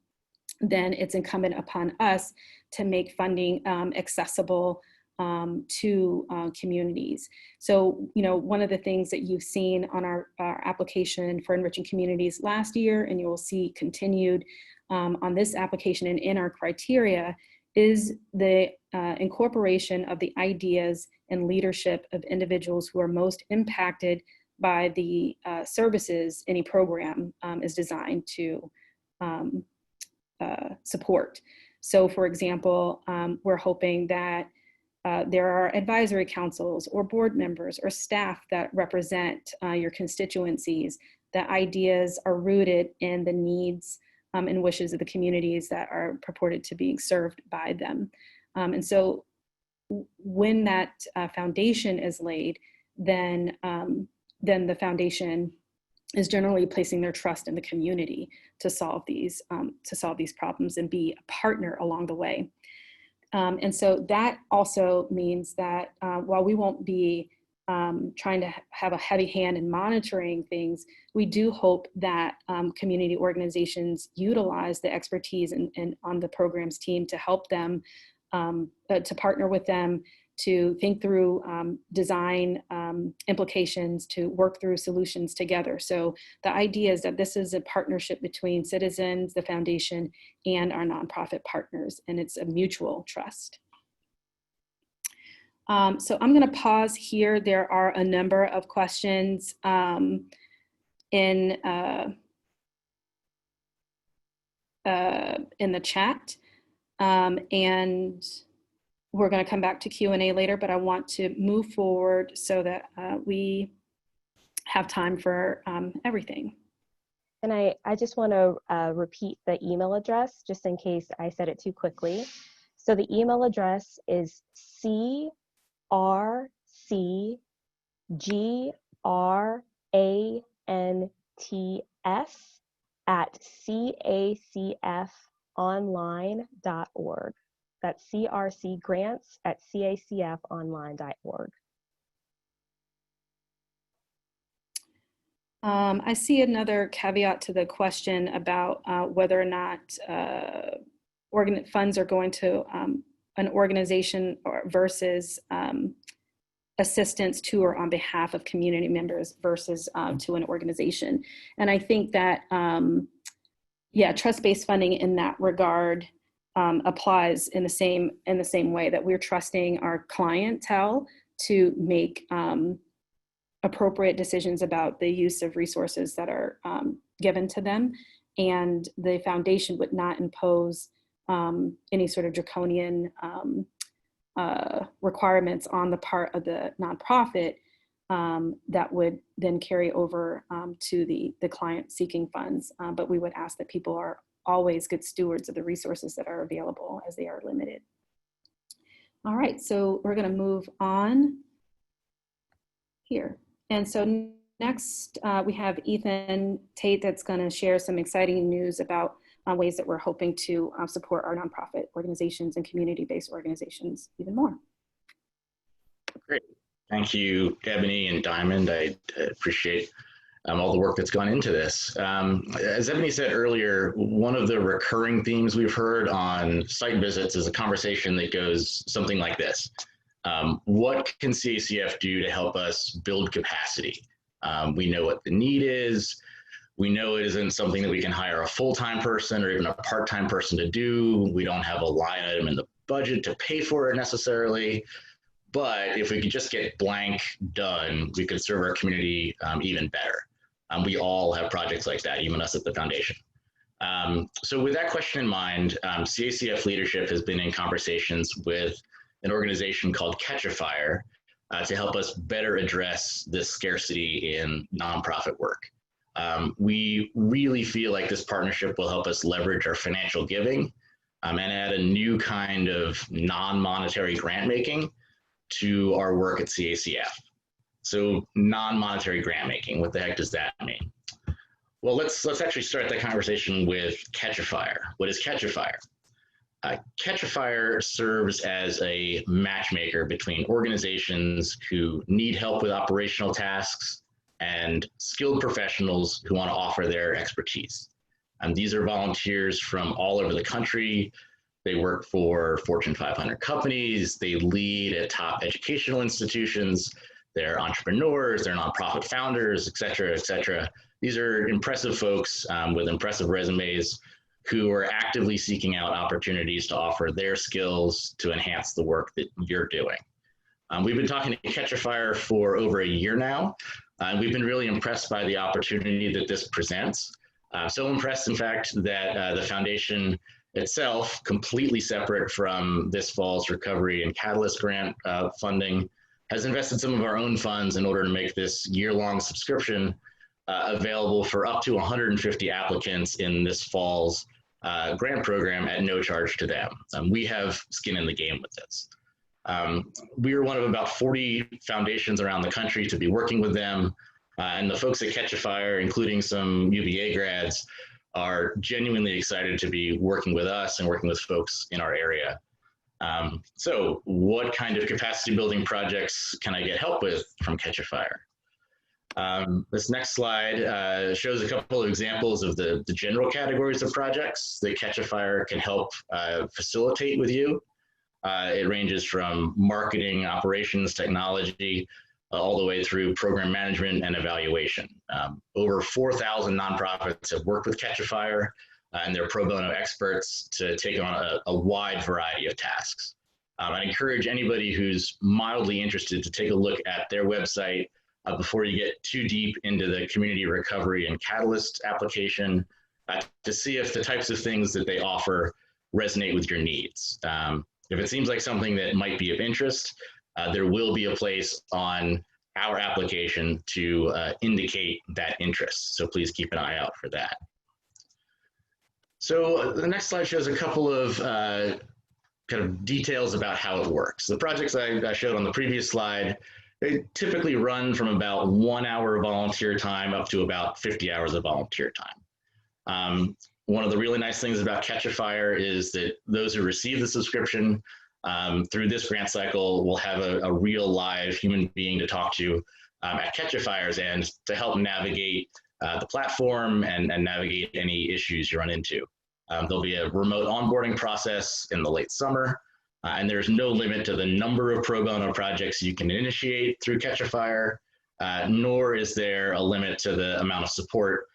then it's incumbent upon us to make funding accessible to communities. So, you know, one of the things that you've seen on our application for Enriching Communities last year, and you will see continued on this application and in our criteria, is the incorporation of the ideas and leadership of individuals who are most impacted by the services any program is designed to support. So for example, we're hoping that there are advisory councils or board members or staff that represent your constituencies, that ideas are rooted in the needs and wishes of the communities that are purported to being served by them. And so when that foundation is laid, then the foundation is generally placing their trust in the community to solve these problems and be a partner along the way. And so that also means that while we won't be trying to have a heavy hand in monitoring things, we do hope that community organizations utilize the expertise and on the programs team to help them, to partner with them, to think through design implications, to work through solutions together. So the idea is that this is a partnership between citizens, the foundation, and our nonprofit partners, and it's a mutual trust. So I'm going to pause here. There are a number of questions in the chat, and we're going to come back to Q&A later, but I want to move forward so that we have time for everything. And I just want to repeat the email address just in case I said it too quickly. So the email address is crcgrants@cacfonline.org. That's crcgrants@cacfonline.org. I see another caveat to the question about whether or not funds are going to an organization versus assistance to or on behalf of community members versus to an organization. And I think that, yeah, trust-based funding in that regard applies in the same way that we're trusting our clientele to make appropriate decisions about the use of resources that are given to them. And the foundation would not impose any sort of draconian requirements on the part of the nonprofit that would then carry over to the client seeking funds. But we would ask that people are always good stewards of the resources that are available as they are limited. All right, so we're going to move on here. And so next we have Ethan Tate that's going to share some exciting news about ways that we're hoping to support our nonprofit organizations and community-based organizations even more. Great. Thank you, Ebony and Diamond. I appreciate all the work that's gone into this. As Ebony said earlier, one of the recurring themes we've heard on site visits is a conversation that goes something like this. What can CACF do to help us build capacity? We know what the need is. We know it isn't something that we can hire a full-time person or even a part-time person to do. We don't have a line item in the budget to pay for it necessarily. But if we could just get blank done, we could serve our community even better. We all have projects like that, even us at the foundation. So with that question in mind, CACF leadership has been in conversations with an organization called Catch a Fire to help us better address this scarcity in nonprofit work. We really feel like this partnership will help us leverage our financial giving and add a new kind of non-monetary grant making to our work at CACF. So non-monetary grant making, what the heck does that mean? Well, let's actually start that conversation with Catch a Fire. What is Catch a Fire? Catch a Fire serves as a matchmaker between organizations who need help with operational tasks and skilled professionals who want to offer their expertise. These are volunteers from all over the country. They work for Fortune 500 companies. They lead at top educational institutions. They're entrepreneurs, they're nonprofit founders, et cetera, et cetera. These are impressive folks with impressive resumes who are actively seeking out opportunities to offer their skills to enhance the work that you're doing. We've been talking to Catch a Fire for over a year now, and we've been really impressed by the opportunity that this presents. So impressed, in fact, that the foundation itself, completely separate from this fall's Recovery and Catalyst grant funding, has invested some of our own funds in order to make this year-long subscription available for up to 150 applicants in this fall's grant program at no charge to them. We have skin in the game with this. We are one of about 40 foundations around the country to be working with them. And the folks at Catch a Fire, including some UVA grads, are genuinely excited to be working with us and working with folks in our area. So what kind of capacity building projects can I get help with from Catch a Fire? This next slide shows a couple of examples of the general categories of projects that Catch a Fire can help facilitate with you. It ranges from marketing, operations, technology, all the way through program management and evaluation. Over 4,000 nonprofits have worked with Catch a Fire and they're pro bono experts to take on a wide variety of tasks. I'd encourage anybody who's mildly interested to take a look at their website before you get too deep into the community recovery and catalyst application to see if the types of things that they offer resonate with your needs. If it seems like something that might be of interest, there will be a place on our application to indicate that interest. So please keep an eye out for that. So the next slide shows a couple of kind of details about how it works. The projects I showed on the previous slide, they typically run from about 1 hour of volunteer time up to about 50 hours of volunteer time. One of the really nice things about Catch a Fire is that those who receive the subscription through this grant cycle will have a real live human being to talk to at Catch a Fire's end to help navigate the platform and navigate any issues you run into. There'll be a remote onboarding process in the late summer, and there's no limit to the number of pro bono projects you can initiate through Catch a Fire, nor is there a limit to the amount of support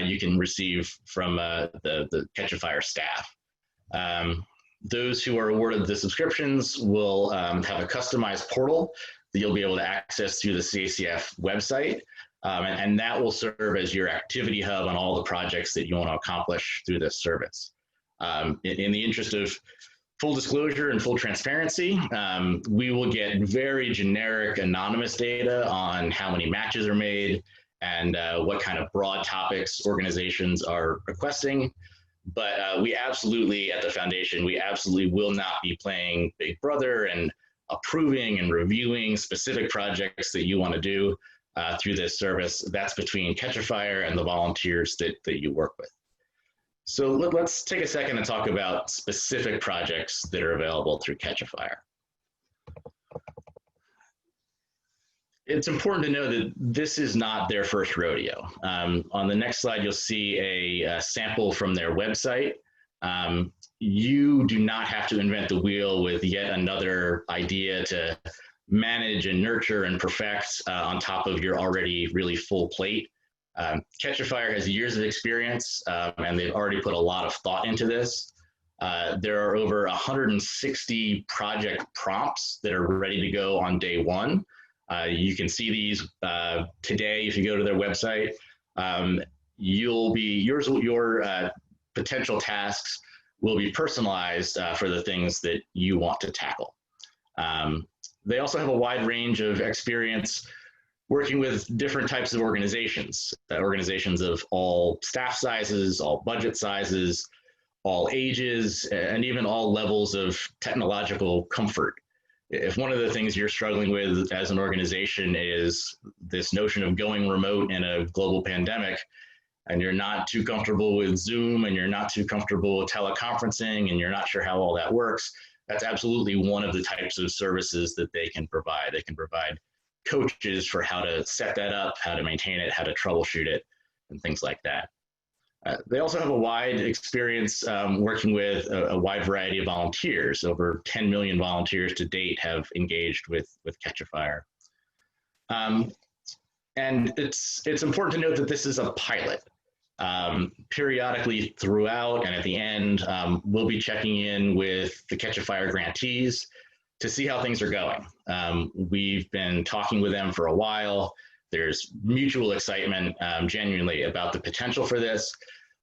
you can receive from the Catch a Fire staff. Those who are awarded the subscriptions will have a customized portal that you'll be able to access through the CACF website, and that will serve as your activity hub on all the projects that you want to accomplish through this service. In the interest of full disclosure and full transparency, we will get very generic anonymous data on how many matches are made and what kind of broad topics organizations are requesting. But we absolutely, at the foundation, we absolutely will not be playing Big Brother and approving and reviewing specific projects that you want to do through this service. That's between Catch a Fire and the volunteers that you work with. So let's take a second and talk about specific projects that are available through Catch a Fire. It's important to know that this is not their first rodeo. On the next slide, you'll see a sample from their website. You do not have to invent the wheel with yet another idea to manage and nurture and perfect on top of your already really full plate. Catch a Fire has years of experience and they've already put a lot of thought into this. There are over 160 project prompts that are ready to go on day one. You can see these today if you go to their website. Your potential tasks will be personalized for the things that you want to tackle. They also have a wide range of experience working with different types of organizations, organizations of all staff sizes, all budget sizes, all ages, and even all levels of technological comfort. If one of the things you're struggling with as an organization is this notion of going remote in a global pandemic, and you're not too comfortable with Zoom, and you're not too comfortable with teleconferencing, and you're not sure how all that works, that's absolutely one of the types of services that they can provide. They can provide coaches for how to set that up, how to maintain it, how to troubleshoot it, and things like that. They also have a wide experience working with a wide variety of volunteers. Over 10 million volunteers to date have engaged with Catch a Fire. And it's important to note that this is a pilot. Periodically throughout and at the end, we'll be checking in with the Catch a Fire grantees to see how things are going. We've been talking with them for a while. There's mutual excitement genuinely about the potential for this,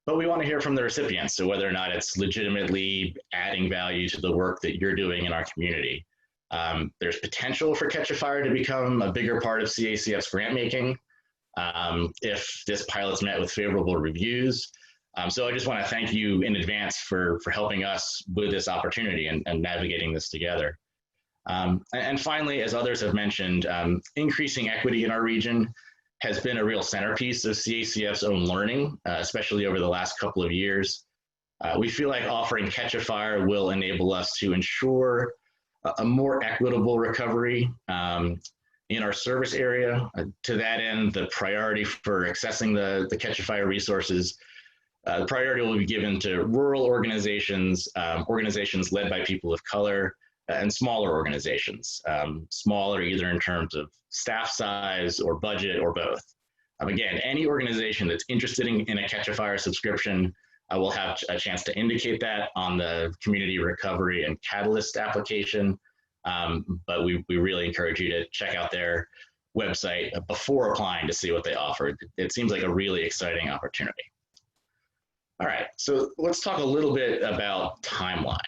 but we want to hear from the recipients, so whether or not it's legitimately adding value to the work that you're doing in our community. There's potential for Catch a Fire to become a bigger part of CACF's grant making if this pilot's met with favorable reviews. So I just want to thank you in advance for helping us with this opportunity and navigating this together. And finally, as others have mentioned, increasing equity in our region has been a real centerpiece of CACF's own learning, especially over the last couple of years. We feel like offering Catch a Fire will enable us to ensure a more equitable recovery in our service area. To that end, the priority for accessing the Catch a Fire resources, the priority will be given to rural organizations, organizations led by people of color, and smaller organizations, smaller either in terms of staff size or budget or both. Again, any organization that's interested in a Catch a Fire subscription will have a chance to indicate that on the Community Recovery and Catalyst application. But we really encourage you to check out their website before applying to see what they offer. It seems like a really exciting opportunity. All right, so let's talk a little bit about timeline.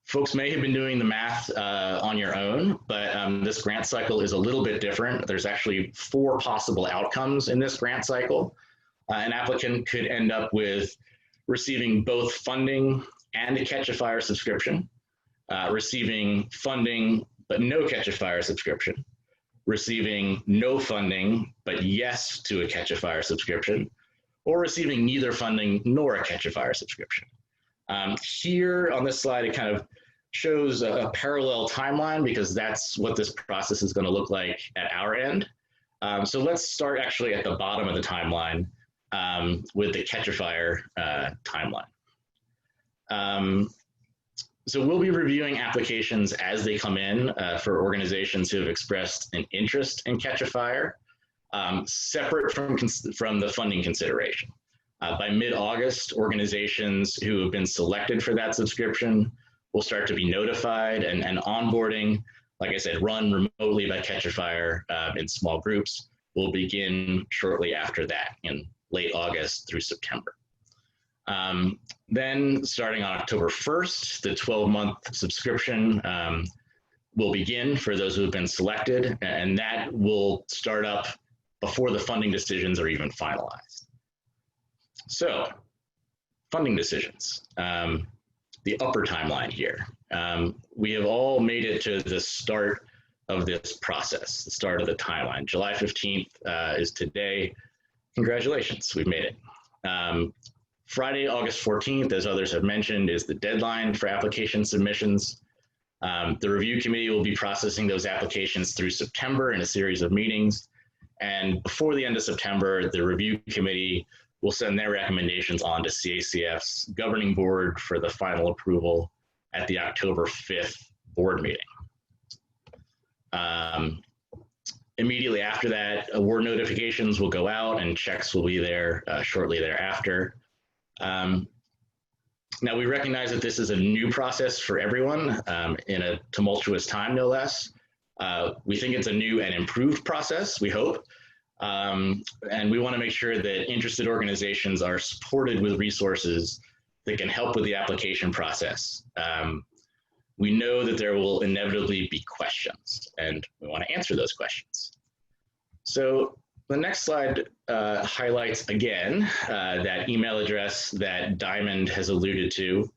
Folks may have been doing the math on your own, but this grant cycle is a little bit different. There's actually 4 possible outcomes in this grant cycle. An applicant could end up with receiving both funding and a Catch a Fire subscription, receiving funding but no Catch a Fire subscription, receiving no funding but yes to a Catch a Fire subscription, or receiving neither funding nor a Catch a Fire subscription. Here on this slide, it kind of shows a parallel timeline because that's what this process is going to look like at our end. So let's start actually at the bottom of the timeline with the Catch a Fire timeline. So we'll be reviewing applications as they come in for organizations who have expressed an interest in Catch a Fire, separate from the funding consideration. By mid-August, organizations who have been selected for that subscription will start to be notified, and onboarding, like I said, run remotely by Catch a Fire in small groups, will begin shortly after that in late August through September. Then starting on October 1st, the 12-month subscription will begin for those who have been selected, and that will start up before the funding decisions are even finalized. So, funding decisions, the upper timeline here. We have all made it to the start of this process, the start of the timeline. July 15th is today. Congratulations, we've made it. Friday, August 14th, as others have mentioned, is the deadline for application submissions. The review committee will be processing those applications through September in a series of meetings. And before the end of September, the review committee will send their recommendations on to CACF's governing board for the final approval at the October 5th board meeting. Immediately after that, award notifications will go out and checks will be there shortly thereafter. Now we recognize that this is a new process for everyone in a tumultuous time, no less. We think it's a new and improved process, we hope. And we want to make sure that interested organizations are supported with resources that can help with the application process. We know that there will inevitably be questions, and we want to answer those questions. So the next slide highlights again that email address that Diamond has alluded to.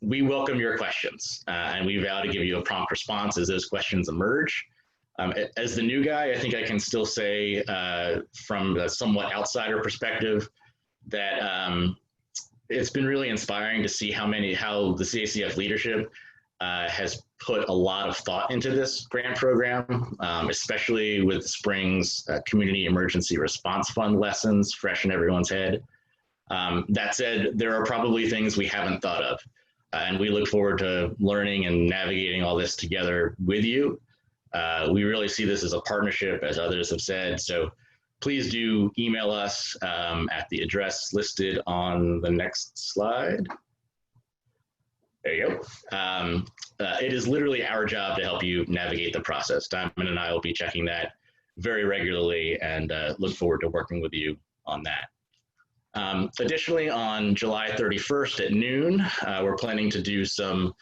We welcome your questions, and we vow to give you a prompt response as those questions emerge. As the new guy, I think I can still say from a somewhat outsider perspective that it's been really inspiring to see how the CACF leadership has put a lot of thought into this grant program, especially with spring's Community Emergency Response Fund lessons fresh in everyone's head. That said, there are probably things we haven't thought of, and we look forward to learning and navigating all this together with you. We really see this as a partnership, as others have said, so please do email us at the address listed on the next slide. There you go. It is literally our job to help you navigate the process. Diamond and I will be checking that very regularly and look forward to working with you on that. Additionally, on July 31st at noon, we're planning to do some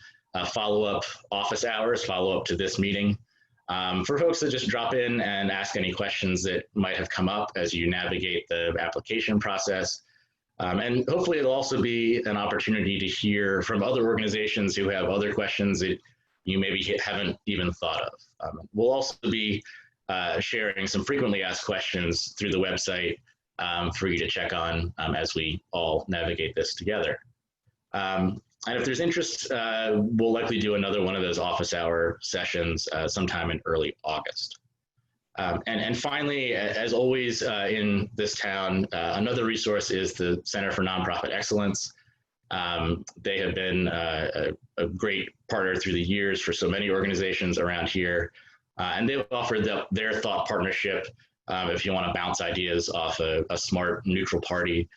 follow-up office hours, follow-up to this meeting, for folks that just drop in and ask any questions that might have come up as you navigate the application process. And hopefully it'll also be an opportunity to hear from other organizations who have other questions that you maybe haven't even thought of. We'll also be sharing some frequently asked questions through the website for you to check on as we all navigate this together. And if there's interest, we'll likely do another one of those office hour sessions sometime in early August. And finally, as always in this town, another resource is the Center for Nonprofit Excellence. They have been a great partner through the years for so many organizations around here. And they've offered their thought partnership if you want to bounce ideas off a smart, neutral party.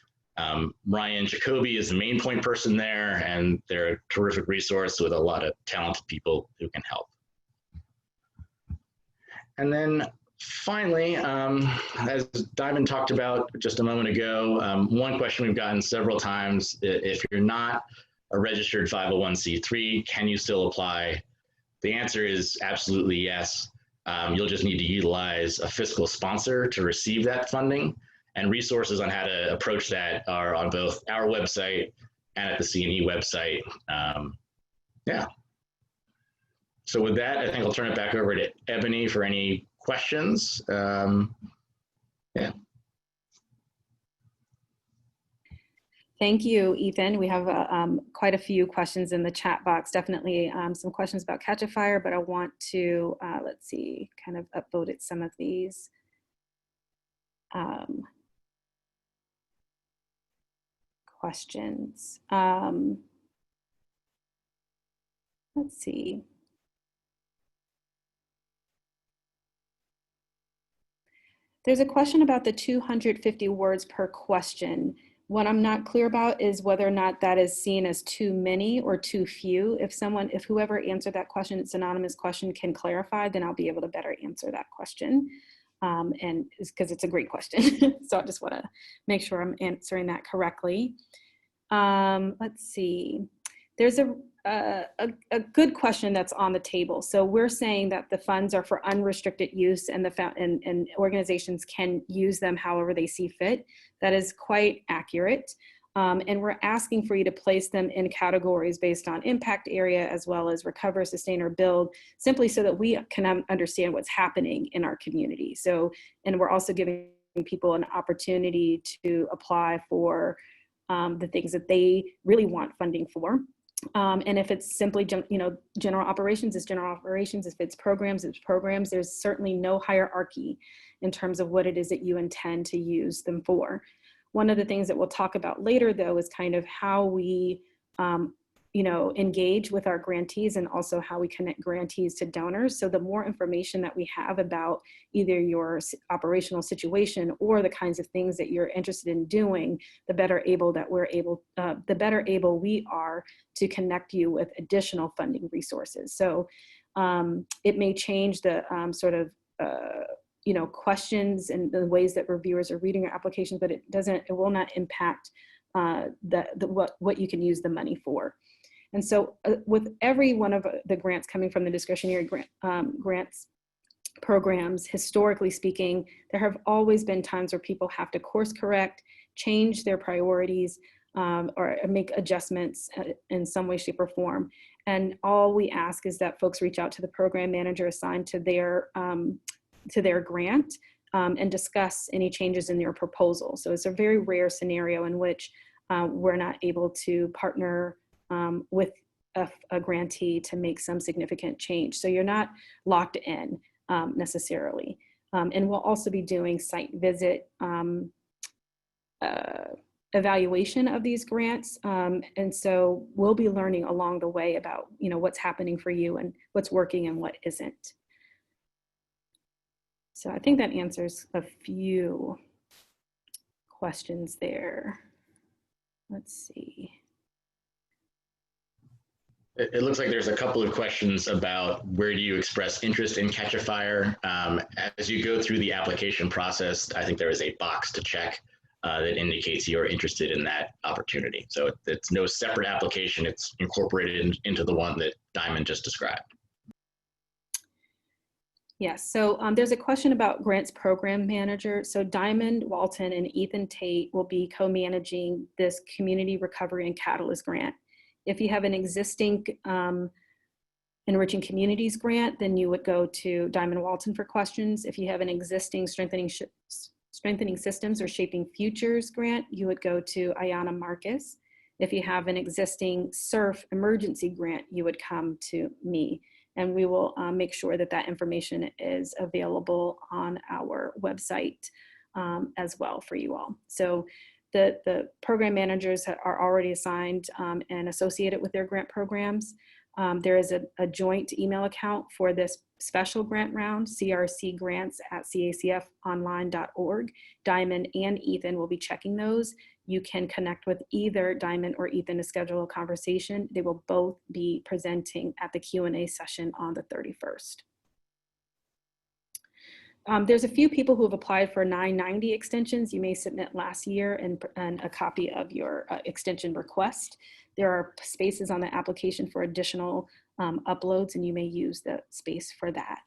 Ryan Jacoby is the main point person there, and they're a terrific resource with a lot of talented people who can help. And then finally, as Diamond talked about just a moment ago, one question we've gotten several times, if you're not a registered 501c3, can you still apply? The answer is absolutely yes. You'll just need to utilize a fiscal sponsor to receive that funding, and resources on how to approach that are on both our website and at the CNE website. Yeah. So with that, I think I'll turn it back over to Eboni for any questions. Yeah. Thank you, Ethan. We have quite a few questions in the chat box. Definitely some questions about Catch a Fire, but I want to, let's see, kind of upvoted some of these. Questions. Let's see. There's a question about the 250 words per question. What I'm not clear about is whether or not that is seen as too many or too few. If whoever answered that question, it's an anonymous question, can clarify, then I'll be able to better answer that question. And it's because it's a great question. So I just want to make sure I'm answering that correctly. Let's see. There's a good question that's on the table. So we're saying that the funds are for unrestricted use, and and organizations can use them however they see fit. That is quite accurate. And we're asking for you to place them in categories based on impact area, as well as recover, sustain, or build, simply so that we can understand what's happening in our community. So, and we're also giving people an opportunity to apply for the things that they really want funding for. And if it's simply, general operations, it's general operations. If it's programs, it's programs. There's certainly no hierarchy in terms of what it is that you intend to use them for. One of the things that we'll talk about later, though, is kind of how we, engage with our grantees, and also how we connect grantees to donors. So the more information that we have about either your operational situation or the kinds of things that you're interested in doing, the better able we are to connect you with additional funding resources. So it may change the questions and the ways that reviewers are reading your applications, but it will not impact what you can use the money for. And so with every one of the grants coming from the discretionary grants programs, historically speaking, there have always been times where people have to course correct, change their priorities, or make adjustments in some way, shape, or form. And all we ask is that folks reach out to the program manager assigned to their grant and discuss any changes in their proposal. So it's a very rare scenario in which we're not able to partner with a grantee to make some significant change. So you're not locked in necessarily. And we'll also be doing site visit evaluation of these grants. And so we'll be learning along the way about what's happening for you and what's working and what isn't. So I think that answers a few questions there. Let's see. It looks like there's a couple of questions about where do you express interest in Catch a Fire. As you go through the application process, I think there is a box to check that indicates you're interested in that opportunity. So it's no separate application, it's incorporated into the one that Diamond just described. Yes, so there's a question about grants program manager. So Diamond, Walton, and Ethan Tate will be co-managing this Community Recovery and Catalyst grant. If you have an existing Enriching Communities grant, then you would go to Diamond Walton for questions. If you have an existing Strengthening Systems or Shaping Futures grant, you would go to Aiyana Marcus. If you have an existing SURF emergency grant, you would come to me, and we will make sure that that information is available on our website as well for you all. So the program managers are already assigned and associated with their grant programs. There is a joint email account for this special grant round, crcgrants@cacfonline.org. Diamond and Ethan will be checking those. You can connect with either Diamond or Ethan to schedule a conversation. They will both be presenting at the Q&A session on the 31st. There's a few people who have applied for 990 extensions. You may submit last year and a copy of your extension request. There are spaces on the application for additional uploads, and you may use the space for that.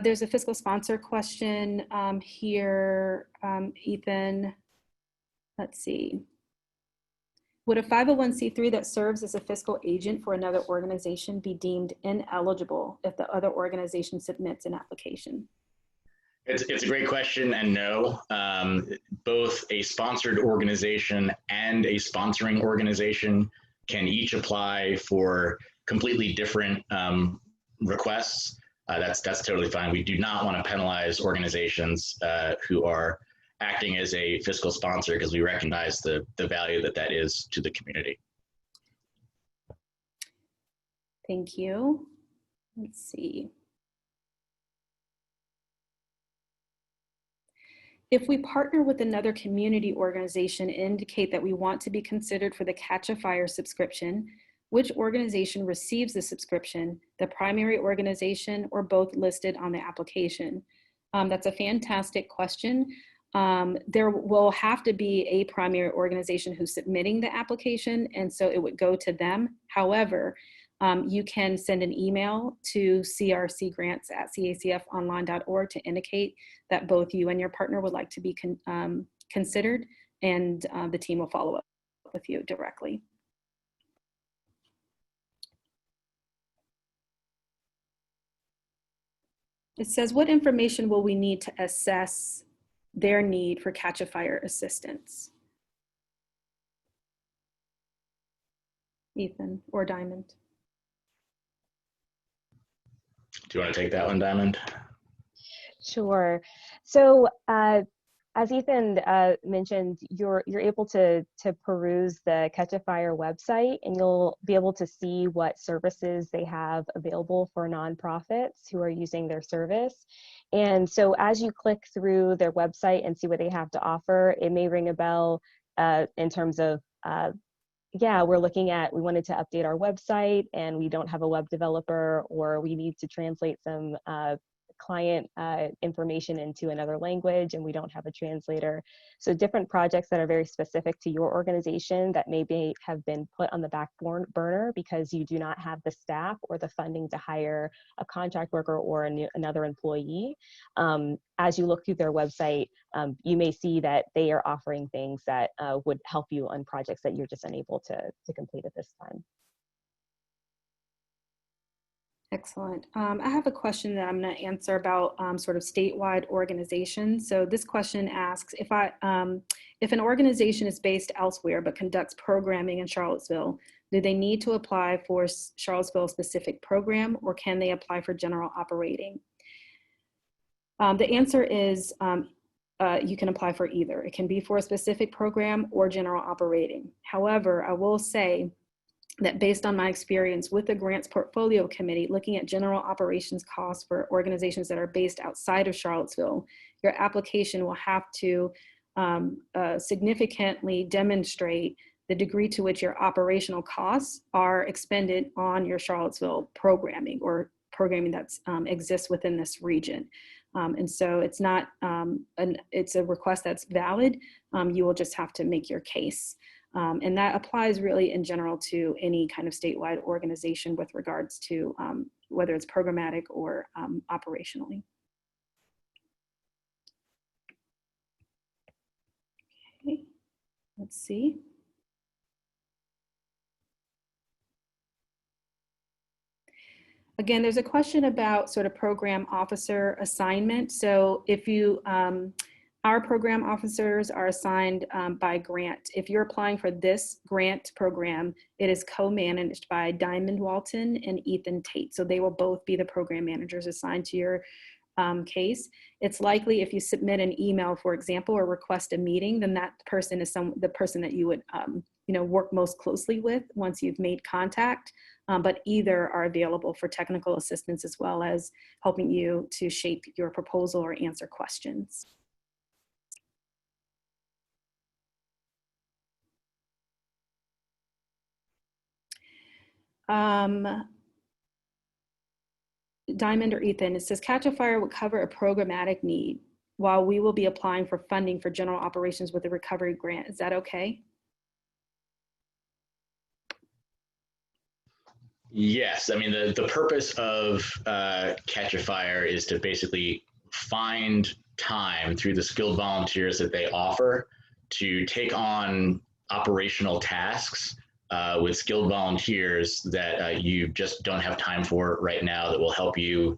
There's a fiscal sponsor question here, Ethan. Let's see. Would a 501c3 that serves as a fiscal agent for another organization be deemed ineligible if the other organization submits an application? It's a great question, and no. Both a sponsored organization and a sponsoring organization can each apply for completely different requests. That's totally fine. We do not want to penalize organizations who are acting as a fiscal sponsor, because we recognize the value that is to the community. Thank you. Let's see. If we partner with another community organization and indicate that we want to be considered for the Catch a Fire subscription, which organization receives the subscription, the primary organization or both listed on the application? That's a fantastic question. There will have to be a primary organization who's submitting the application, and so it would go to them. However, you can send an email to crcgrants@cacfonline.org to indicate that both you and your partner would like to be considered, and the team will follow up with you directly. It says, what information will we need to assess their need for Catch a Fire assistance? Ethan or Diamond? Do you want to take that one, Diamond? Sure. So as Ethan mentioned, you're able to peruse the Catch a Fire website, and you'll be able to see what services they have available for nonprofits who are using their service. And so as you click through their website and see what they have to offer, it may ring a bell in terms of, yeah, we wanted to update our website and we don't have a web developer, or we need to translate some client information into another language and we don't have a translator. So different projects that are very specific to your organization that maybe have been put on the back burner because you do not have the staff or the funding to hire a contract worker or another employee. As you look through their website, you may see that they are offering things that would help you on projects that you're just unable to complete at this time. Excellent. I have a question that I'm going to answer about sort of statewide organizations. So this question asks, if an organization is based elsewhere but conducts programming in Charlottesville, do they need to apply for Charlottesville specific program, or can they apply for general operating? The answer is you can apply for either. It can be for a specific program or general operating. However, I will say that based on my experience with the Grants Portfolio Committee, looking at general operations costs for organizations that are based outside of Charlottesville, your application will have to significantly demonstrate the degree to which your operational costs are expended on your Charlottesville programming or programming that exists within this region. And so it's not, it's a request that's valid. You will just have to make your case. And that applies really in general to any kind of statewide organization with regards to whether it's programmatic or operationally. Let's see. Again, there's a question about sort of program officer assignment. So if you, our program officers are assigned by grant. If you're applying for this grant program, it is co-managed by Diamond Walton and Ethan Tate. So they will both be the program managers assigned to your case. It's likely if you submit an email, for example, or request a meeting, then that person is the person that you would work most closely with once you've made contact. But either are available for technical assistance as well as helping you to shape your proposal or answer questions. Diamond or Ethan, it says Catch a Fire would cover a programmatic need while we will be applying for funding for general operations with a recovery grant. Is that okay? Yes, I mean, the purpose of Catch a Fire is to basically find time through the skilled volunteers that they offer to take on operational tasks with skilled volunteers that you just don't have time for right now that will help you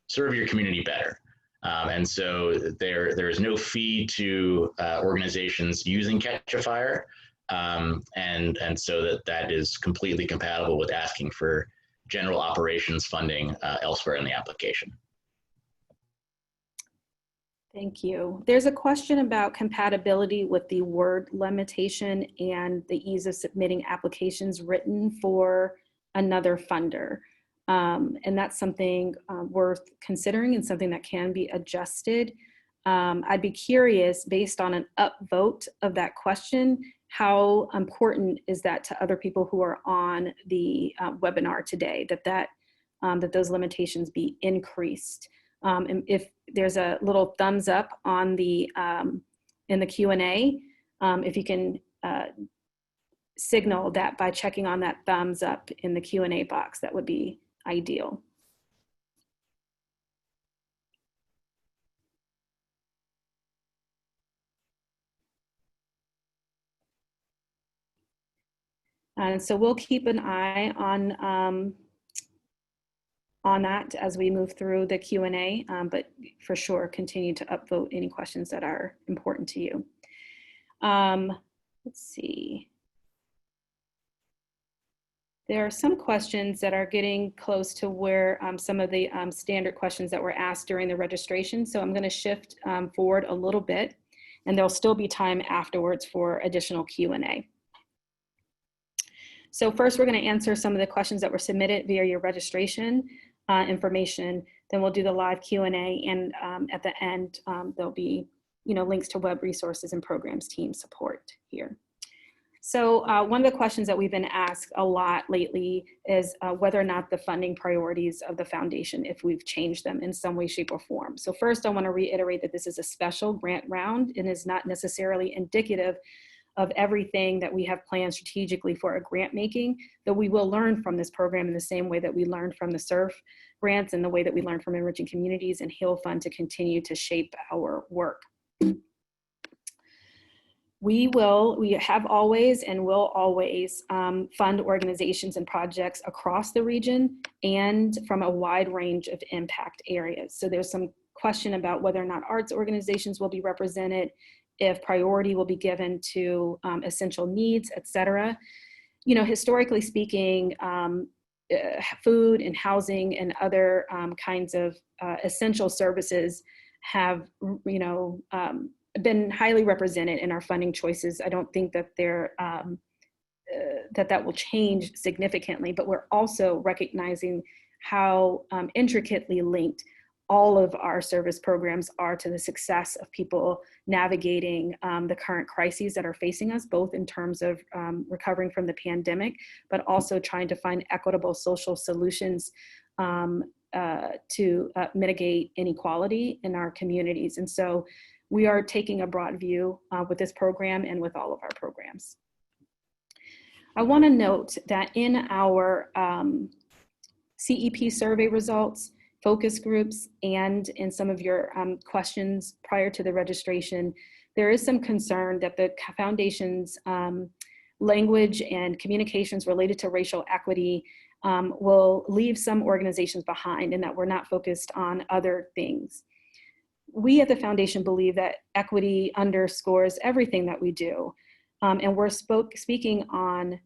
serve your community better. And so there is no fee to organizations using Catch a Fire. And so that is completely compatible with asking for general operations funding elsewhere in the application. Thank you. There's a question about compatibility with the word limitation and the ease of submitting applications written for another funder. And that's something worth considering and something that can be adjusted. I'd be curious, based on an upvote of that question, how important is that to other people who are on the webinar today, that those limitations be increased? And if there's a little thumbs up on the in the Q&A, if you can signal that by checking on that thumbs up in the Q&A box, that would be ideal. And so we'll keep an eye on that as we move through the Q&A, but for sure continue to upvote any questions that are important to you. Let's see. There are some questions that are getting close to where some of the standard questions that were asked during the registration. So I'm going to shift forward a little bit, and there'll still be time afterwards for additional Q&A. So first, we're going to answer some of the questions that were submitted via your registration information. Then we'll do the live Q&A, and at the end, there'll be links to web resources and programs team support here. So one of the questions that we've been asked a lot lately is whether or not the funding priorities of the foundation, if we've changed them in some way, shape, or form. So first, I want to reiterate that this is a special grant round and is not necessarily indicative of everything that we have planned strategically for a grant making, though we will learn from this program in the same way that we learned from the SURF grants and the way that we learned from Enriching Communities and HEAL Fund to continue to shape our work. We have always and will always fund organizations and projects across the region and from a wide range of impact areas. So there's some question about whether or not arts organizations will be represented, if priority will be given to essential needs, et cetera. Historically speaking, food and housing and other kinds of essential services have, been highly represented in our funding choices. I don't think that that will change significantly, but we're also recognizing how intricately linked all of our service programs are to the success of people navigating the current crises that are facing us, both in terms of recovering from the pandemic, but also trying to find equitable social solutions to mitigate inequality in our communities. And so we are taking a broad view with this program and with all of our programs. I want to note that in our CEP survey results, focus groups, and in some of your questions prior to the registration, there is some concern that the foundation's language and communications related to racial equity will leave some organizations behind, and that we're not focused on other things. We at the foundation believe that equity underscores everything that we do. And we're speaking on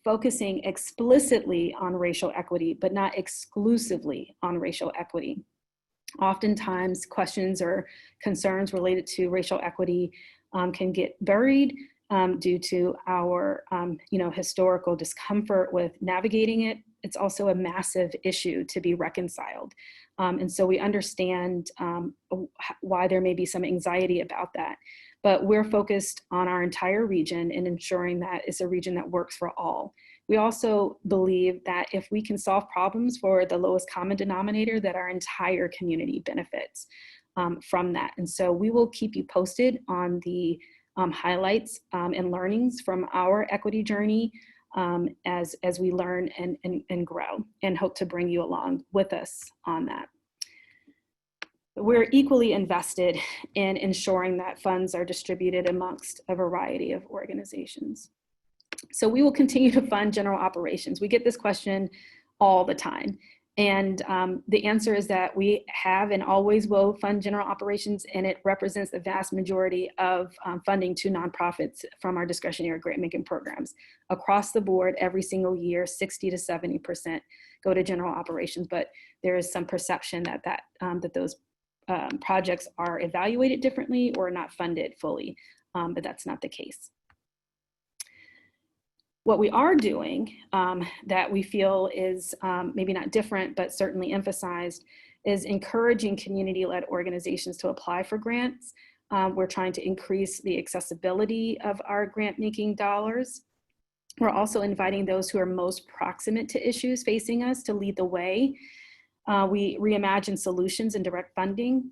focusing explicitly on racial equity, but not exclusively on racial equity. Oftentimes, questions or concerns related to racial equity can get buried due to our historical discomfort with navigating it. It's also a massive issue to be reconciled. And so we understand why there may be some anxiety about that. But we're focused on our entire region and ensuring that it's a region that works for all. We also believe that if we can solve problems for the lowest common denominator, that our entire community benefits from that. And so we will keep you posted on the highlights and learnings from our equity journey as we learn and grow, and hope to bring you along with us on that. We're equally invested in ensuring that funds are distributed amongst a variety of organizations. So we will continue to fund general operations. We get this question all the time. And the answer is that we have and always will fund general operations, and it represents the vast majority of funding to nonprofits from our discretionary grant-making programs. Across the board, every single year, 60 to 70% go to general operations, but there is some perception that those projects are evaluated differently or not funded fully, but that's not the case. What we are doing that we feel is maybe not different, but certainly emphasized, is encouraging community-led organizations to apply for grants. We're trying to increase the accessibility of our grant-making dollars. We're also inviting those who are most proximate to issues facing us to lead the way. We reimagine solutions and direct funding,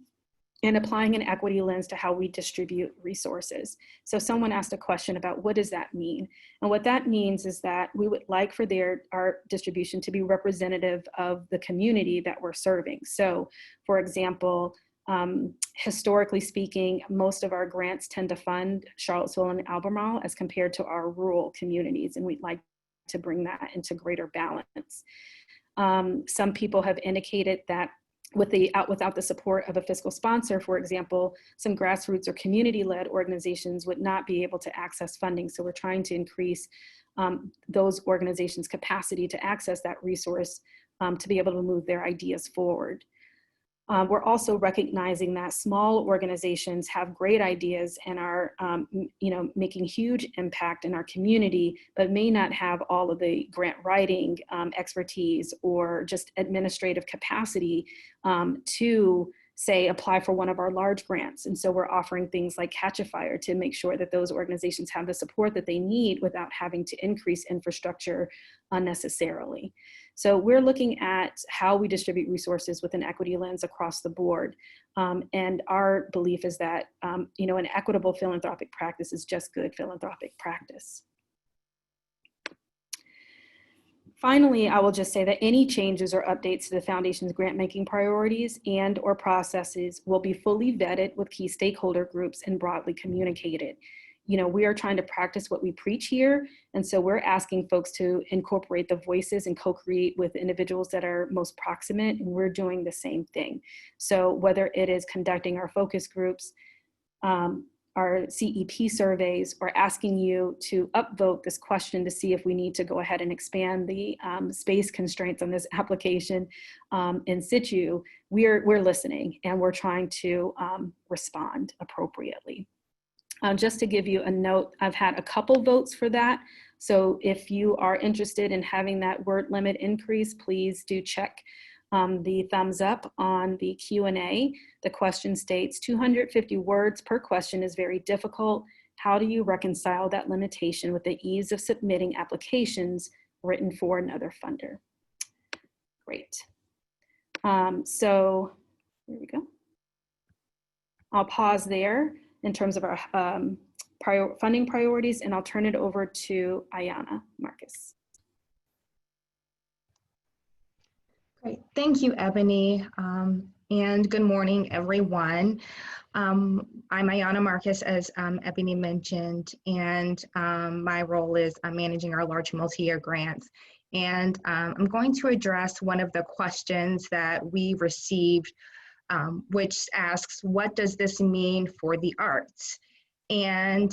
and applying an equity lens to how we distribute resources. So someone asked a question about what does that mean? And what that means is that we would like for our distribution to be representative of the community that we're serving. So for example, historically speaking, most of our grants tend to fund Charlottesville and Albemarle as compared to our rural communities, and we'd like to bring that into greater balance. Some people have indicated that without the support of a fiscal sponsor, for example, some grassroots or community-led organizations would not be able to access funding. So we're trying to increase those organizations' capacity to access that resource to be able to move their ideas forward. We're also recognizing that small organizations have great ideas and are making huge impact in our community, but may not have all of the grant writing expertise or just administrative capacity to, say, apply for one of our large grants. And so we're offering things like Catch a Fire to make sure that those organizations have the support that they need without having to increase infrastructure unnecessarily. So we're looking at how we distribute resources with an equity lens across the board. And our belief is that an equitable philanthropic practice is just good philanthropic practice. Finally, I will just say that any changes or updates to the Foundation's grant-making priorities and or processes will be fully vetted with key stakeholder groups and broadly communicated. We are trying to practice what we preach here, and so we're asking folks to incorporate the voices and co-create with individuals that are most proximate, and we're doing the same thing. So whether it is conducting our focus groups, our CEP surveys, or asking you to upvote this question to see if we need to go ahead and expand the space constraints on this application in situ, we're listening and we're trying to respond appropriately. Just to give you a note, I've had a couple votes for that. So if you are interested in having that word limit increase, please do check the thumbs up on the Q&A. The question states, 250 words per question is very difficult. How do you reconcile that limitation with the ease of submitting applications written for another funder? Great. So there we go. I'll pause there in terms of our funding priorities, and I'll turn it over to Aiyana Marcus. Great, thank you, Ebony, and good morning, everyone. I'm Aiyana Marcus, as Ebony mentioned, and my role is managing our large multi-year grants. And I'm going to address one of the questions that we received, which asks, what does this mean for the arts? And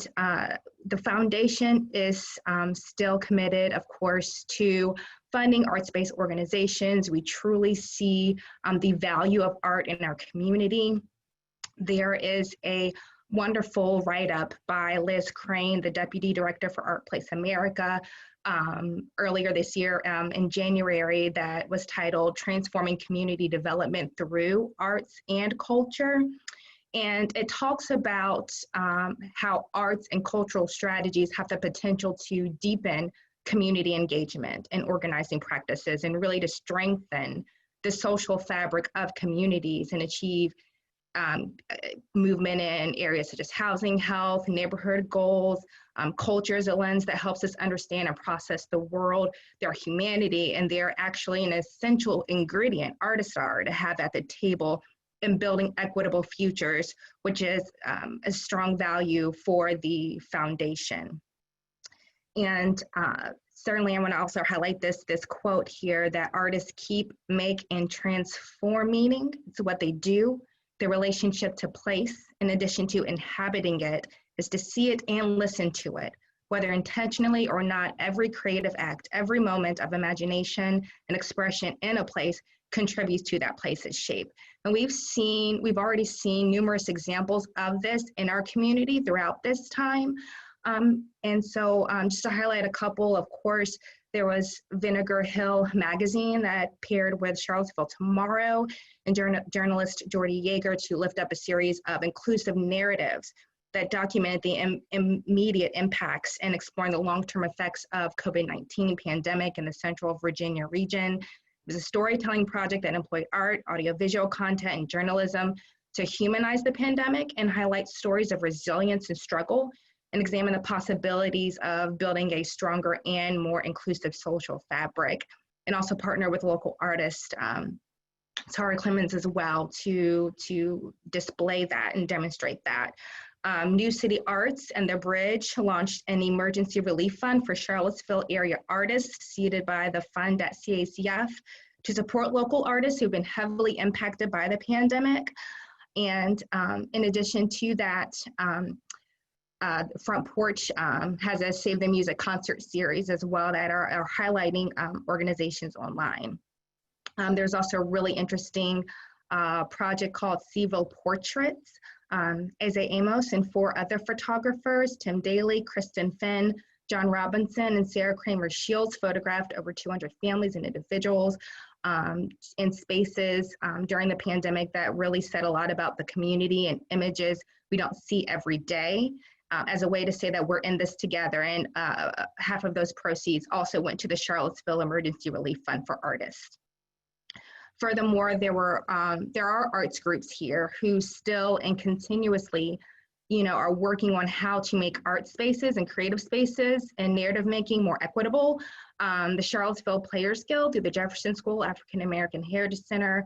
the foundation is still committed, of course, to funding arts-based organizations. We truly see the value of art in our community. There is a wonderful write-up by Liz Crane, the Deputy Director for Art Place America, earlier this year in January, that was titled Transforming Community Development Through Arts and Culture. And it talks about how arts and cultural strategies have the potential to deepen community engagement and organizing practices, and really to strengthen the social fabric of communities and achieve movement in areas such as housing, health, neighborhood goals. Culture is a lens that helps us understand and process the world, their humanity, and they're actually an essential ingredient, artists are, to have at the table in building equitable futures, which is a strong value for the foundation. And certainly I want to also highlight this quote here, that artists keep, make, and transform meaning. It's what they do. The relationship to place, in addition to inhabiting it, is to see it and listen to it. Whether intentionally or not, every creative act, every moment of imagination and expression in a place contributes to that place's shape. And we've already seen numerous examples of this in our community throughout this time. And so just to highlight a couple, of course, there was Vinegar Hill magazine that paired with Charlottesville Tomorrow and journalist Jordy Yeager to lift up a series of inclusive narratives that documented the immediate impacts and exploring the long-term effects of COVID-19 pandemic in the Central Virginia region. It was a storytelling project that employed art, audiovisual content, and journalism to humanize the pandemic and highlight stories of resilience and struggle, and examine the possibilities of building a stronger and more inclusive social fabric, and also partner with local artists, Tara Clemens as well, to display that and demonstrate that. New City Arts and The Bridge launched an emergency relief fund for Charlottesville area artists, seeded by the fund at CACF, to support local artists who've been heavily impacted by the pandemic. And in addition to that, Front Porch has a Save the Music concert series as well that are highlighting organizations online. There's also a really interesting project called Seville Portraits. Eze Amos and 4 other photographers, Tim Daly, Kristen Finn, John Robinson, and Sarah Kramer Shields, photographed over 200 families and individuals in spaces during the pandemic that really said a lot about the community and images we don't see every day, as a way to say that we're in this together. And half of those proceeds also went to the Charlottesville Emergency Relief Fund for artists. Furthermore, there are arts groups here who still and continuously, are working on how to make art spaces and creative spaces and narrative making more equitable. The Charlottesville Players Guild through the Jefferson School African American Heritage Center.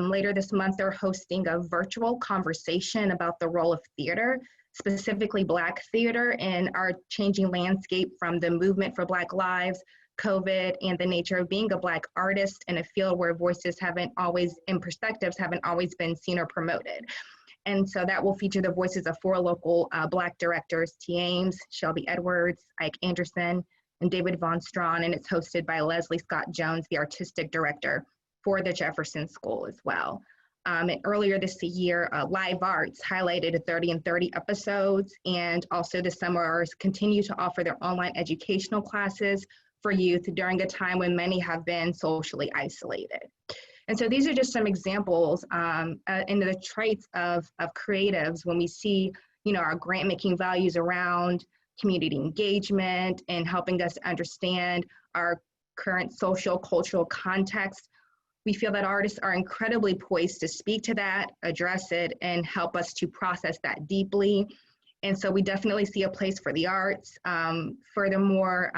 Later this month, they're hosting a virtual conversation about the role of theater, specifically Black theater, in our changing landscape from the movement for Black lives, COVID, and the nature of being a Black artist in a field where voices and perspectives haven't always been seen or promoted. And so that will feature the voices of 4 local Black directors, T. Ames, Shelby Edwards, Ike Anderson, and David Von Strawn, and it's hosted by Leslie Scott Jones, the artistic director for the Jefferson School as well. And earlier this year, Live Arts highlighted 30 and 30 episodes, and also the summers continue to offer their online educational classes for youth during a time when many have been socially isolated. And so these are just some examples in the traits of creatives when we see, our grant making values around community engagement and helping us understand our current social, cultural context. We feel that artists are incredibly poised to speak to that, address it, and help us to process that deeply. And so we definitely see a place for the arts. Furthermore,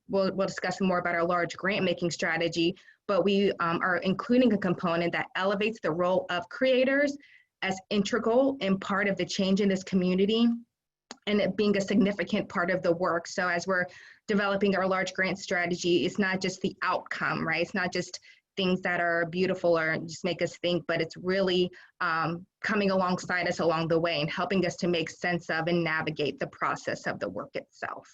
we'll discuss more about our large grant making strategy, but we are including a component that elevates the role of creators as integral and part of the change in this community, and it being a significant part of the work. So as we're developing our large grant strategy, it's not just the outcome, right? It's not just things that are beautiful or just make us think, but it's really coming alongside us along the way and helping us to make sense of and navigate the process of the work itself.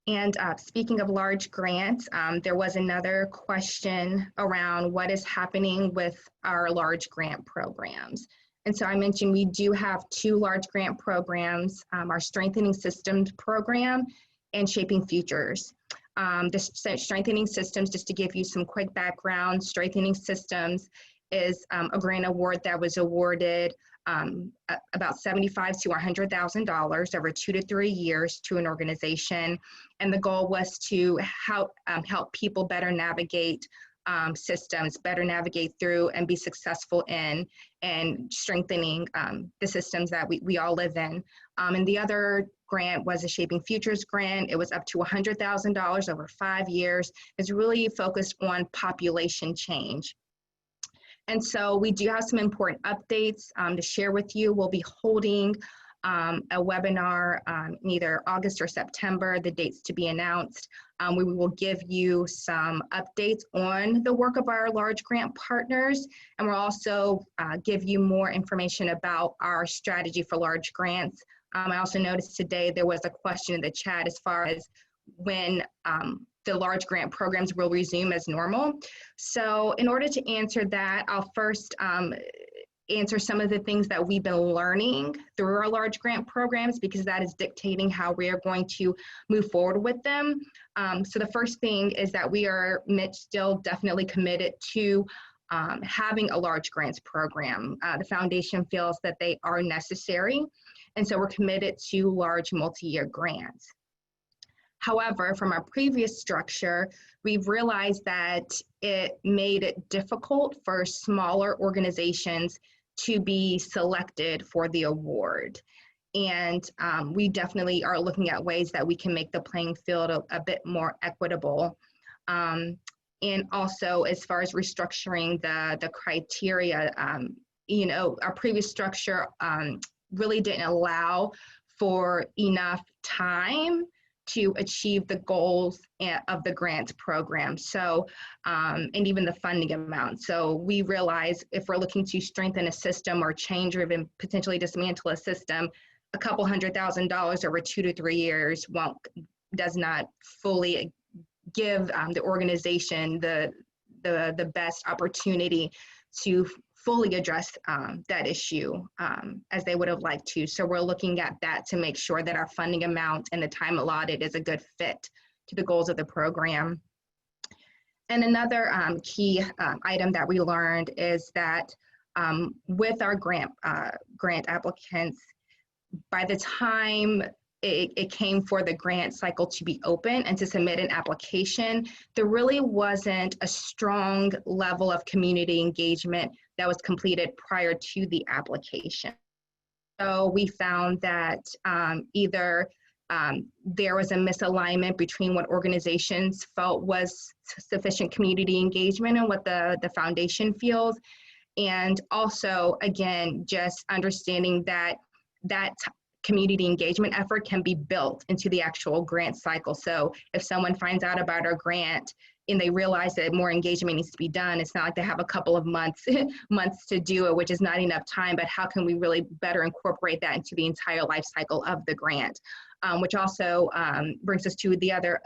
And speaking of large grants, there was another question around what is happening with our large grant programs. And so I mentioned we do have 2 large grant programs, our Strengthening Systems program and Shaping Futures. The Strengthening Systems, just to give you some quick background, Strengthening Systems is a grant award that was awarded about $75,000 to $100,000 over 2 to 3 years to an organization. And the goal was to help people better navigate systems, better navigate through and be successful in and strengthening the systems that we all live in. And the other grant was a Shaping Futures grant. It was up to $100,000 over 5 years. It's really focused on population change. And so we do have some important updates to share with you. We'll be holding a webinar in either August or September, the dates to be announced. We will give you some updates on the work of our large grant partners, and we'll also give you more information about our strategy for large grants. I also noticed today there was a question in the chat as far as when the large grant programs will resume as normal. So in order to answer that, I'll first answer some of the things that we've been learning through our large grant programs, because that is dictating how we are going to move forward with them. So the first thing is that we are still definitely committed to having a large grants program. The foundation feels that they are necessary, and so we're committed to large multi-year grants. However, from our previous structure, we've realized that it made it difficult for smaller organizations to be selected for the award. And we definitely are looking at ways that we can make the playing field a bit more equitable. And also, as far as restructuring the criteria, you know, our previous structure really didn't allow for enough time to achieve the goals of the grants program. So, and even the funding amount. So we realize if we're looking to strengthen a system or change or even potentially dismantle a system, a couple $100,000 over 2 to 3 years does not fully give the organization the best opportunity to fully address that issue as they would have liked to. So we're looking at that to make sure that our funding amount and the time allotted is a good fit to the goals of the program. And another key item that we learned is that with our grant applicants, by the time it came for the grant cycle to be open and to submit an application, there really wasn't a strong level of community engagement that was completed prior to the application. So we found that either there was a misalignment between what organizations felt was sufficient community engagement and what the foundation feels. And also, again, just understanding that community engagement effort can be built into the actual grant cycle. So if someone finds out about our grant and they realize that more engagement needs to be done, it's not like they have a couple of months to do it, which is not enough time, but how can we really better incorporate that into the entire life cycle of the grant? Which also brings us to the other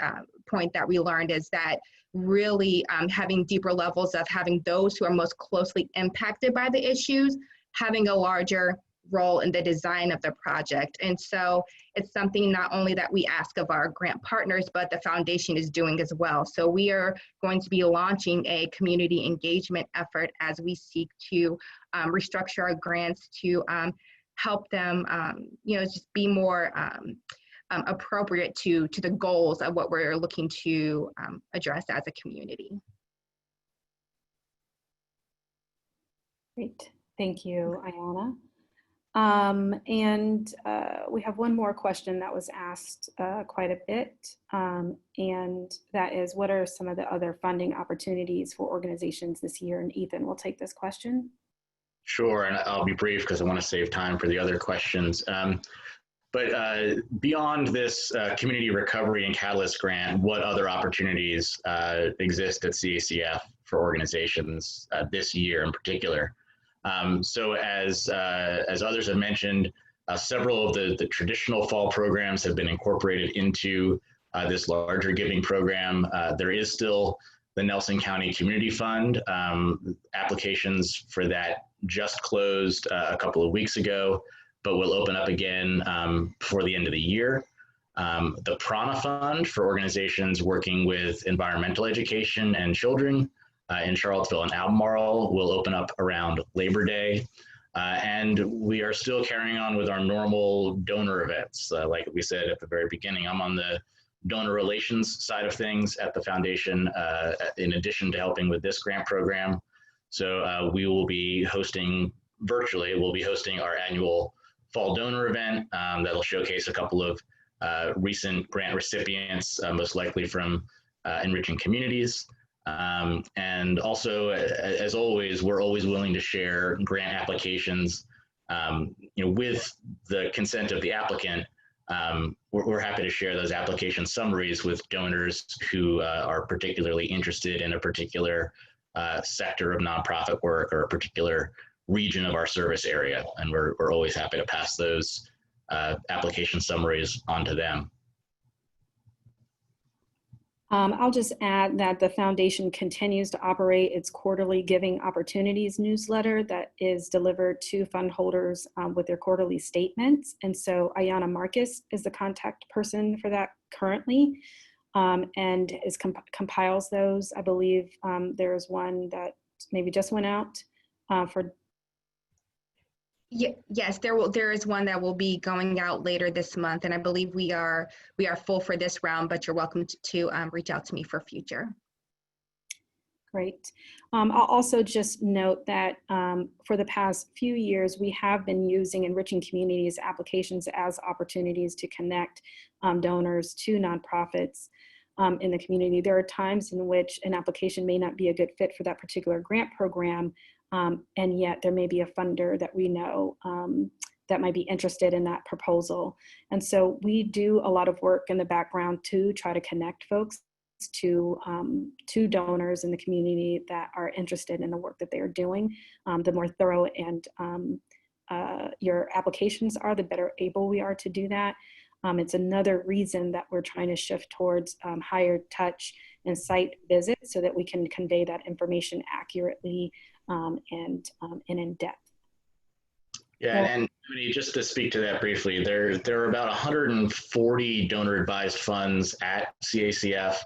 point that we learned is that really having deeper levels of having those who are most closely impacted by the issues, having a larger role in the design of the project. And so it's something not only that we ask of our grant partners, but the foundation is doing as well. So we are going to be launching a community engagement effort as we seek to restructure our grants to help them, just be more appropriate to the goals of what we're looking to address as a community. Great, thank you, Aiyana. we have one more question that was asked quite a bit, and that is, what are some of the other funding opportunities for organizations this year? And Ethan will take this question. Sure, and I'll be brief because I want to save time for the other questions. But beyond this Community Recovery and Catalyst Grant, what other opportunities exist at CACF for organizations this year in particular? So as others have mentioned, several of the traditional fall programs have been incorporated into this larger giving program. There is still the Nelson County Community Fund. Applications for that just closed a couple of weeks ago, but will open up again before the end of the year. The Prana Fund for organizations working with environmental education and children in Charlottesville and Albemarle will open up around Labor Day. And we are still carrying on with our normal donor events. Like we said at the very beginning, I'm on the donor relations side of things at the foundation, in addition to helping with this grant program. So we will be hosting virtually, we'll be hosting our annual fall donor event that'll showcase a couple of recent grant recipients, most likely from enriching communities. And also, as always, we're always willing to share grant applications, with the consent of the applicant. We're happy to share those application summaries with donors who are particularly interested in a particular sector of nonprofit work or a particular region of our service area. And we're always happy to pass those application summaries on to them. I'll just add that the foundation continues to operate its quarterly Giving Opportunities newsletter that is delivered to fund holders with their quarterly statements. And so Aiyana Marcus is the contact person for that currently, and compiles those. I believe there's one that maybe just went out for. Yes, there is one that will be going out later this month, and I believe we are full for this round, but you're welcome to reach out to me for future. Great. I'll also just note that for the past few years, we have been using Enriching Communities applications as opportunities to connect donors to nonprofits in the community. There are times in which an application may not be a good fit for that particular grant program, and yet there may be a funder that we know that might be interested in that proposal. And so we do a lot of work in the background to try to connect folks to donors in the community that are interested in the work that they are doing. The more thorough and your applications are, the better able we are to do that. It's another reason that we're trying to shift towards higher touch and site visits so that we can convey that information accurately and in depth. Yeah, and just to speak to that briefly, there are about 140 donor advised funds at CACF,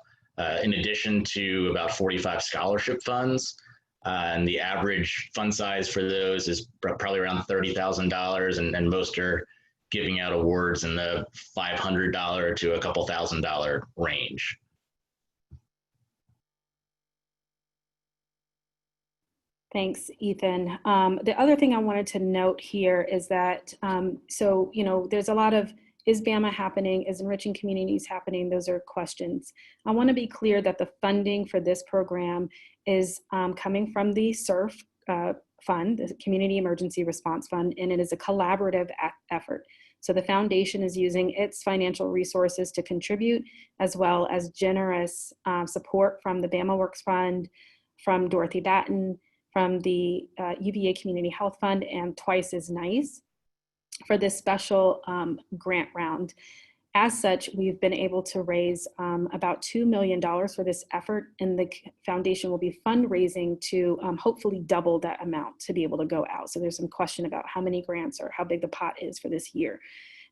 in addition to about 45 scholarship funds. And the average fund size for those is probably around $30,000, and most are giving out awards in the $500 to a couple $1,000 range. Thanks, Ethan. The other thing I wanted to note here is that, there's a lot of, is BAMA happening? Is Enriching Communities happening? Those are questions. I want to be clear that the funding for this program is coming from the SERF fund, the Community Emergency Response Fund, and it is a collaborative effort. So the foundation is using its financial resources to contribute, as well as generous support from the BAMA Works Fund, from Dorothy Batten, from the UVA Community Health Fund, and Twice as Nice for this special grant round. As such, we've been able to raise about $2 million for this effort, and the foundation will be fundraising to hopefully double that amount to be able to go out. So there's some question about how many grants or how big the pot is for this year.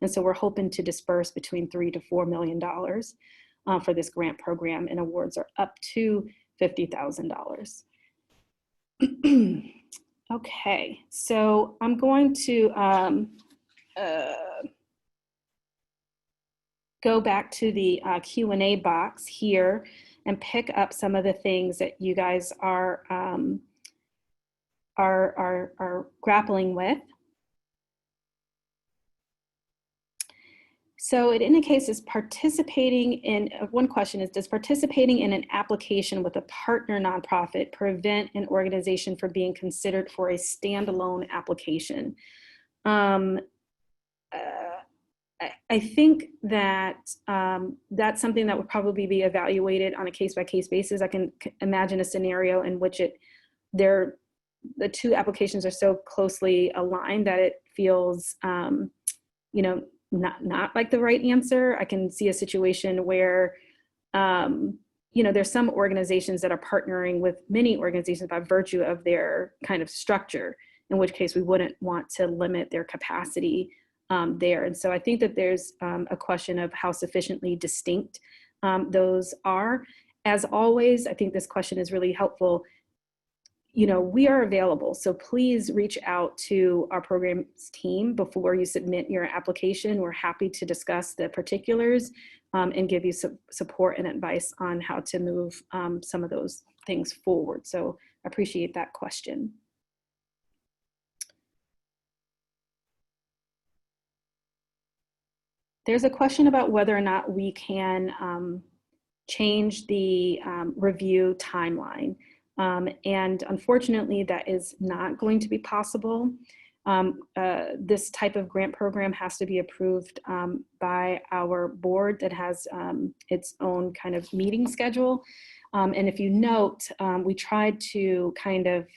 And so we're hoping to disperse between $3 to $4 million for this grant program, and awards are up to $50,000. Okay, so I'm going to go back to the Q&A box here and pick up some of the things that you guys are grappling with. So it indicates is participating in, one question is, does participating in an application with a partner nonprofit prevent an organization from being considered for a standalone application? I think that that's something that would probably be evaluated on a case-by-case basis. I can imagine a scenario in which the two applications are so closely aligned that it feels, not like the right answer. I can see a situation where, there's some organizations that are partnering with many organizations by virtue of their kind of structure, in which case we wouldn't want to limit their capacity there. And so I think that there's a question of how sufficiently distinct those are. As always, I think this question is really helpful. We are available, so please reach out to our programs team before you submit your application. We're happy to discuss the particulars and give you some support and advice on how to move some of those things forward. So I appreciate that question. There's a question about whether or not we can change the review timeline. And unfortunately, that is not going to be possible. This type of grant program has to be approved by our board that has its own kind of meeting schedule. And if you note, we tried to kind of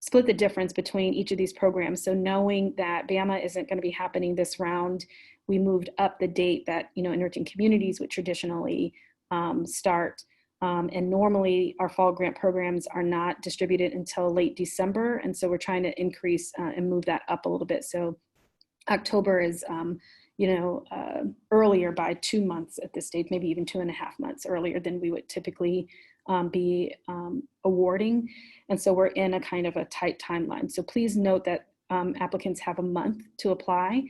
split the difference between each of these programs. So knowing that BAMA isn't going to be happening this round, we moved up the date that, Enriching Communities would traditionally start. And normally our fall grant programs are not distributed until late December. And so we're trying to increase and move that up a little bit. So October is, earlier by 2 months at this stage, maybe even 2.5 months earlier than we would typically be awarding. And so we're in a kind of a tight timeline. So please note that applicants have a month to apply.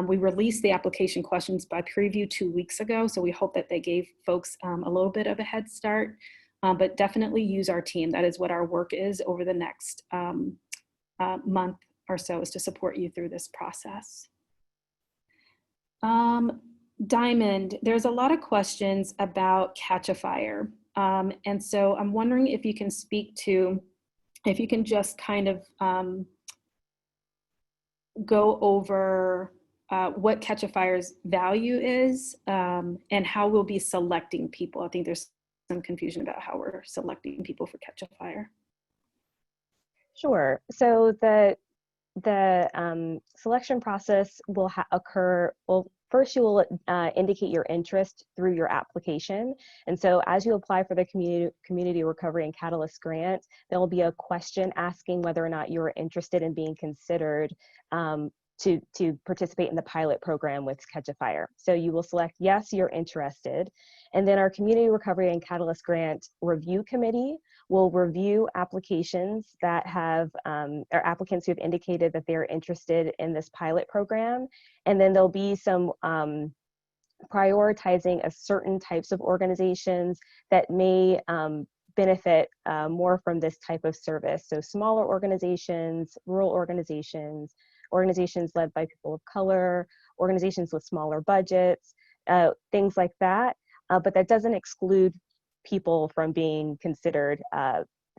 We released the application questions by preview 2 weeks ago, so we hope that they gave folks a little bit of a head start, but definitely use our team. That is what our work is over the next month or so, is to support you through this process. Diamond, there's a lot of questions about Catch a Fire. And so I'm wondering if you can speak to, if you can just kind of go over what Catch a Fire's value is and how we'll be selecting people. I think there's some confusion about how we're selecting people for Catch a Fire. Sure. So the selection process will occur. Well, first you will indicate your interest through your application. And so as you apply for the Community Recovery and Catalyst Grant, there will be a question asking whether or not you're interested in being considered to participate in the pilot program with Catch a Fire. So you will select yes, you're interested. And then our Community Recovery and Catalyst Grant Review Committee will review applications that have, or applicants who have indicated that they're interested in this pilot program. And then there'll be some prioritizing of certain types of organizations that may benefit more from this type of service. So smaller organizations, rural organizations, organizations led by people of color, organizations with smaller budgets, things like that. But that doesn't exclude people from being considered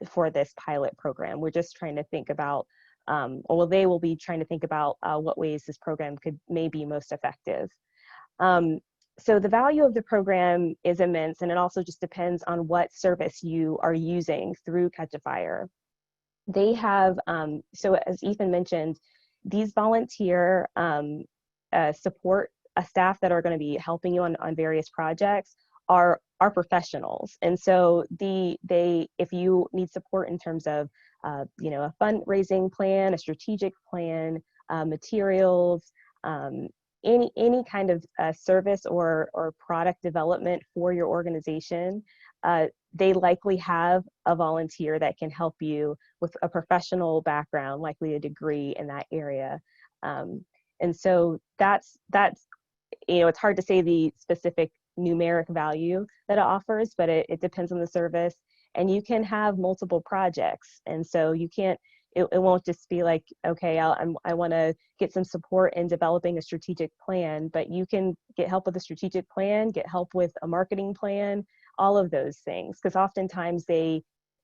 for this pilot program. We're just trying to think about, they will be trying to think about what ways this program may be most effective. So the value of the program is immense, and it also just depends on what service you are using through Catch a Fire. They have, so as Ethan mentioned, these volunteer support staff that are going to be helping you on various projects are professionals. And so if you need support in terms of a fundraising plan, a strategic plan, materials, any kind of service or product development for your organization, they likely have a volunteer that can help you with a professional background, likely a degree in that area. And so that's it's hard to say the specific numeric value that it offers, but it depends on the service. And you can have multiple projects. And so you can't it won't just be like, okay, I want to get some support in developing a strategic plan, but you can get help with a strategic plan, get help with a marketing plan, all of those things, because oftentimes they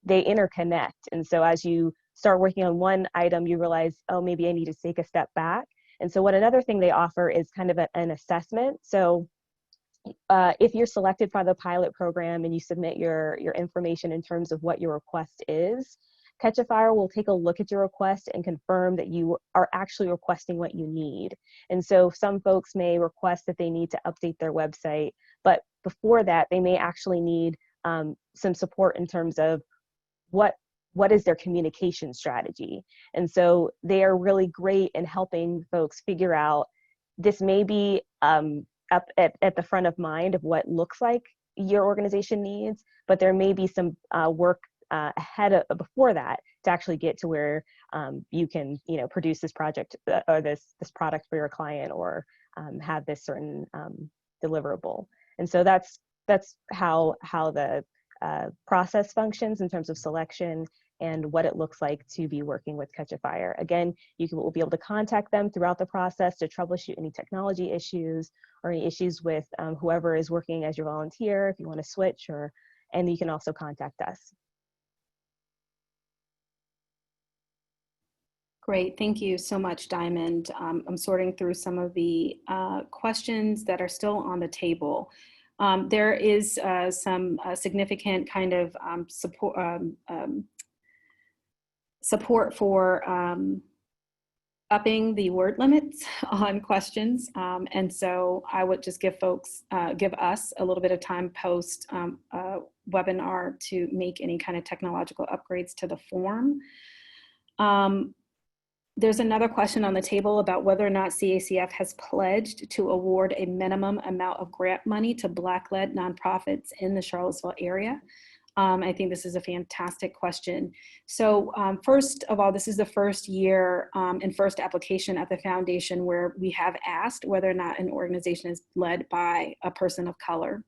interconnect. And so as you start working on one item, you realize, oh, maybe I need to take a step back. And so another thing they offer is kind of an assessment. So if you're selected for the pilot program and you submit your information in terms of what your request is, Catch a Fire will take a look at your request and confirm that you are actually requesting what you need. And so some folks may request that they need to update their website, but before that, they may actually need some support in terms of what is their communication strategy. And so they are really great in helping folks figure out, this may be up at the front of mind of what looks like your organization needs, but there may be some work before that to actually get to where you can, produce this project or this product for your client, or have this certain deliverable. And so that's how the process functions in terms of selection and what it looks like to be working with Catch a Fire. Again, will be able to contact them throughout the process to troubleshoot any technology issues or any issues with whoever is working as your volunteer, if you want to switch, and you can also contact us. Great, thank you so much, Diamond. I'm sorting through some of the questions that are still on the table. There is some significant kind of support for upping the word limits on questions. And so I would just give us a little bit of time post webinar to make any kind of technological upgrades to the form. There's another question on the table about whether or not CACF has pledged to award a minimum amount of grant money to Black-led nonprofits in the Charlottesville area. I think this is a fantastic question. So first of all, this is the first year and first application at the foundation where we have asked whether or not an organization is led by a person of color.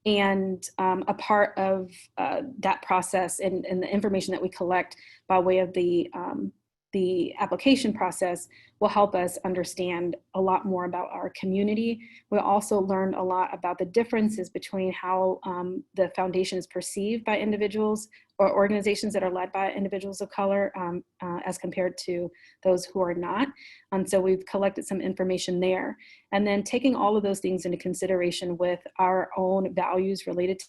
And a part of that process and the information that we collect by way of the application process will help us understand a lot more about our community. We'll also learn a lot about the differences between how the foundation is perceived by individuals or organizations that are led by individuals of color as compared to those who are not. And so we've collected some information there. And then taking all of those things into consideration with our own values related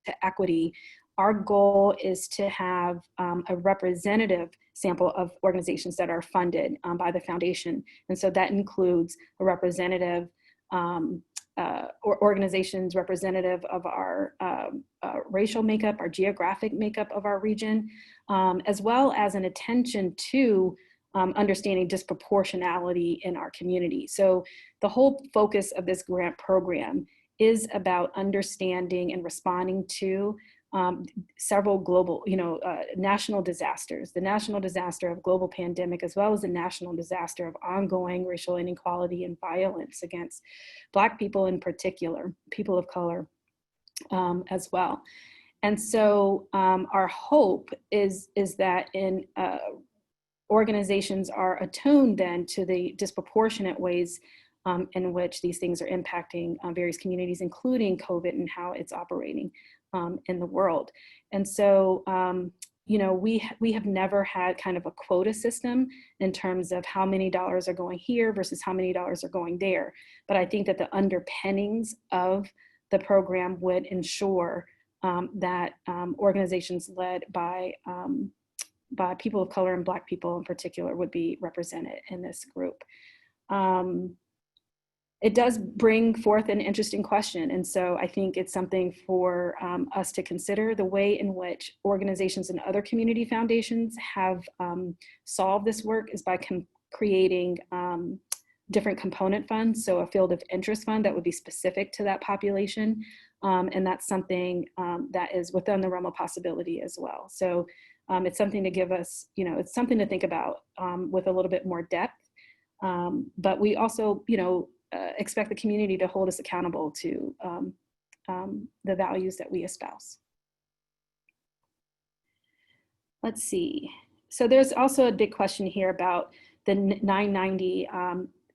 to equity, our goal is to have a representative sample of organizations that are funded by the foundation. And so that includes a representative or organizations representative of our racial makeup, our geographic makeup of our region, as well as an attention to understanding disproportionality in our community. So the whole focus of this grant program is about understanding and responding to several global, national disasters, the national disaster of global pandemic, as well as the national disaster of ongoing racial inequality and violence against Black people in particular, people of color as well. And so our hope is that in organizations are attuned then to the disproportionate ways in which these things are impacting various communities, including COVID and how it's operating in the world. And so, we have never had kind of a quota system in terms of how many dollars are going here versus how many dollars are going there. But I think that the underpinnings of the program would ensure that organizations led by people of color and Black people in particular would be represented in this group. It does bring forth an interesting question. And so I think it's something for us to consider. The way in which organizations and other community foundations have solved this work is by creating different component funds. So a field of interest fund that would be specific to that population. And that's something that is within the realm of possibility as well. So it's something to give us, it's something to think about with a little bit more depth. But we also, expect the community to hold us accountable to the values that we espouse. let's see. So there's also a big question here about the 990.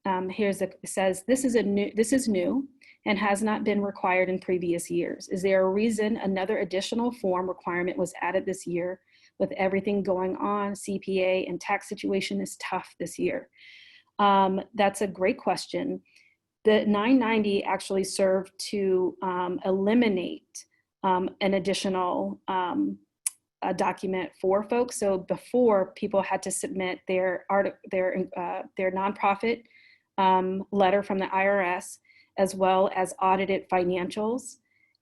It says, this is new and has not been required in previous years. Is there a reason another additional form requirement was added this year? With everything going on, CPA and tax situation is tough this year. That's a great question. The 990 actually served to eliminate an additional document for folks. So before, people had to submit their nonprofit letter from the IRS, as well as audited financials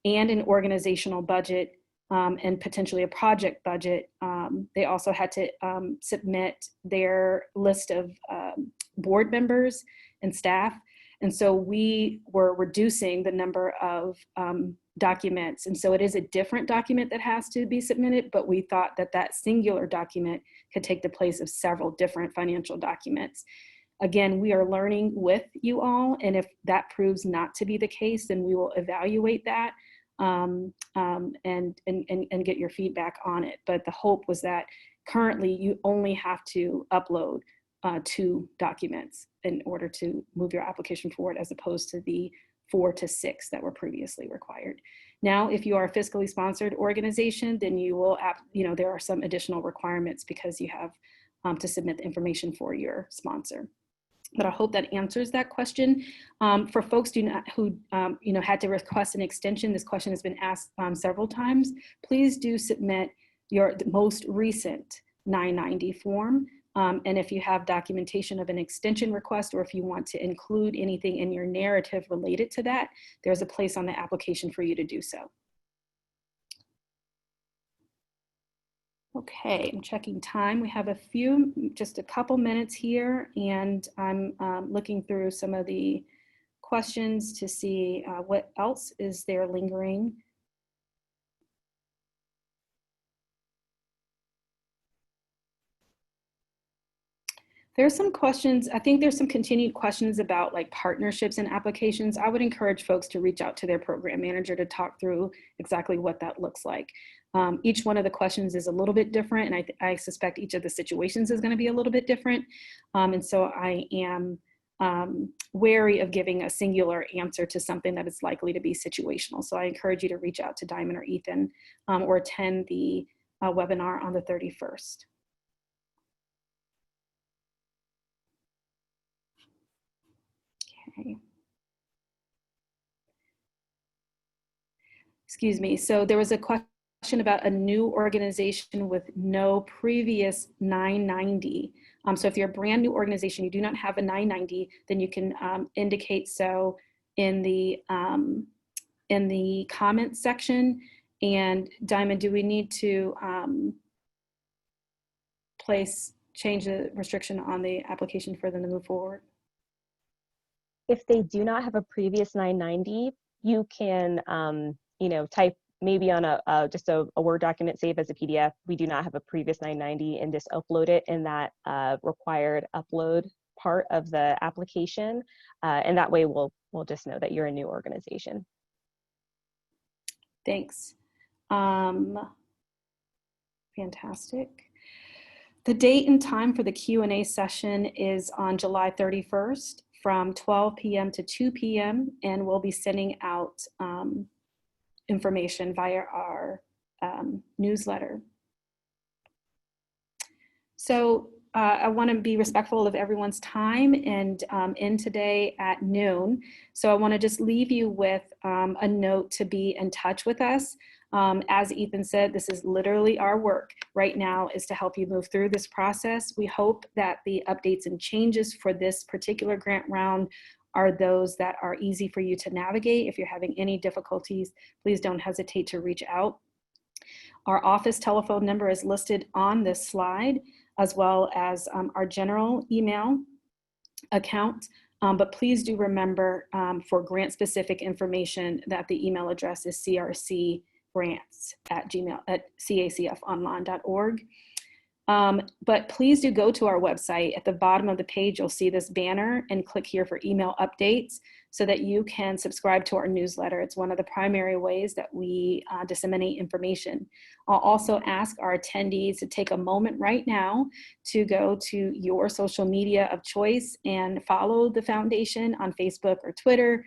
and an organizational budget and potentially a project budget. They also had to submit their list of board members and staff. And so we were reducing the number of documents. And so it is a different document that has to be submitted, but we thought that that singular document could take the place of several different financial documents. Again, we are learning with you all, and if that proves not to be the case, then we will evaluate that and get your feedback on it. But the hope was that currently you only have to upload 2 documents in order to move your application forward, as opposed to the 4 to 6 that were previously required. Now, if you are a fiscally sponsored organization, then you will, there are some additional requirements because you have to submit the information for your sponsor. But I hope that answers that question. For folks who had to request an extension, this question has been asked several times. Please do submit your most recent 990 form. And if you have documentation of an extension request, or if you want to include anything in your narrative related to that, there's a place on the application for you to do so. Okay, I'm checking time. We have just a couple minutes here, and I'm looking through some of the questions to see what else is there lingering. There's some questions, I think there's some continued questions about like partnerships and applications. I would encourage folks to reach out to their program manager to talk through exactly what that looks like. Each one of the questions is a little bit different, and I suspect each of the situations is going to be a little bit different. And so I am wary of giving a singular answer to something that is likely to be situational. So I encourage you to reach out to Diamond or Ethan or attend the webinar on the 31st. Okay. Excuse me. So there was a question about a new organization with no previous 990. So if you're a brand new organization, you do not have a 990, then you can indicate so in the comments section. And Diamond, do we need to change the restriction on the application for them to move forward? If they do not have a previous 990, you can, type maybe on just a Word document, save as a PDF. We do not have a previous 990, and just upload it in that required upload part of the application. And that way we'll just know that you're a new organization. Thanks. Fantastic. The date and time for the Q&A session is on July 31st. From 12 p.m. to 2 p.m. and we'll be sending out information via our newsletter. So I want to be respectful of everyone's time and end today at noon. So I want to just leave you with a note to be in touch with us. As Ethan said, this is literally our work right now, is to help you move through this process. We hope that the updates and changes for this particular grant round are those that are easy for you to navigate. If you're having any difficulties, please don't hesitate to reach out. Our office telephone number is listed on this slide, as well as our general email account. But please do remember for grant-specific information that the email address is crcgrants@cacfonline.org. But please do go to our website. At the bottom of the page, you'll see this banner and click here for email updates so that you can subscribe to our newsletter. It's one of the primary ways that we disseminate information. I'll also ask our attendees to take a moment right now to go to your social media of choice and follow the foundation on Facebook or Twitter.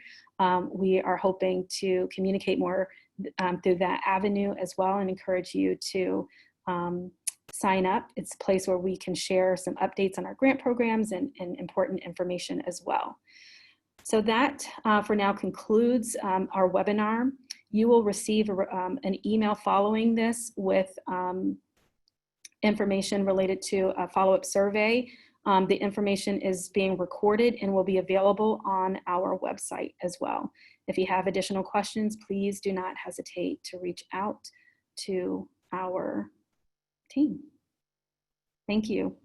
We are hoping to communicate more through that avenue as well, and encourage you to sign up. It's a place where we can share some updates on our grant programs and important information as well. So that for now concludes our webinar. You will receive an email following this with information related to a follow-up survey. The information is being recorded and will be available on our website as well. If you have additional questions, please do not hesitate to reach out to our team. Thank you.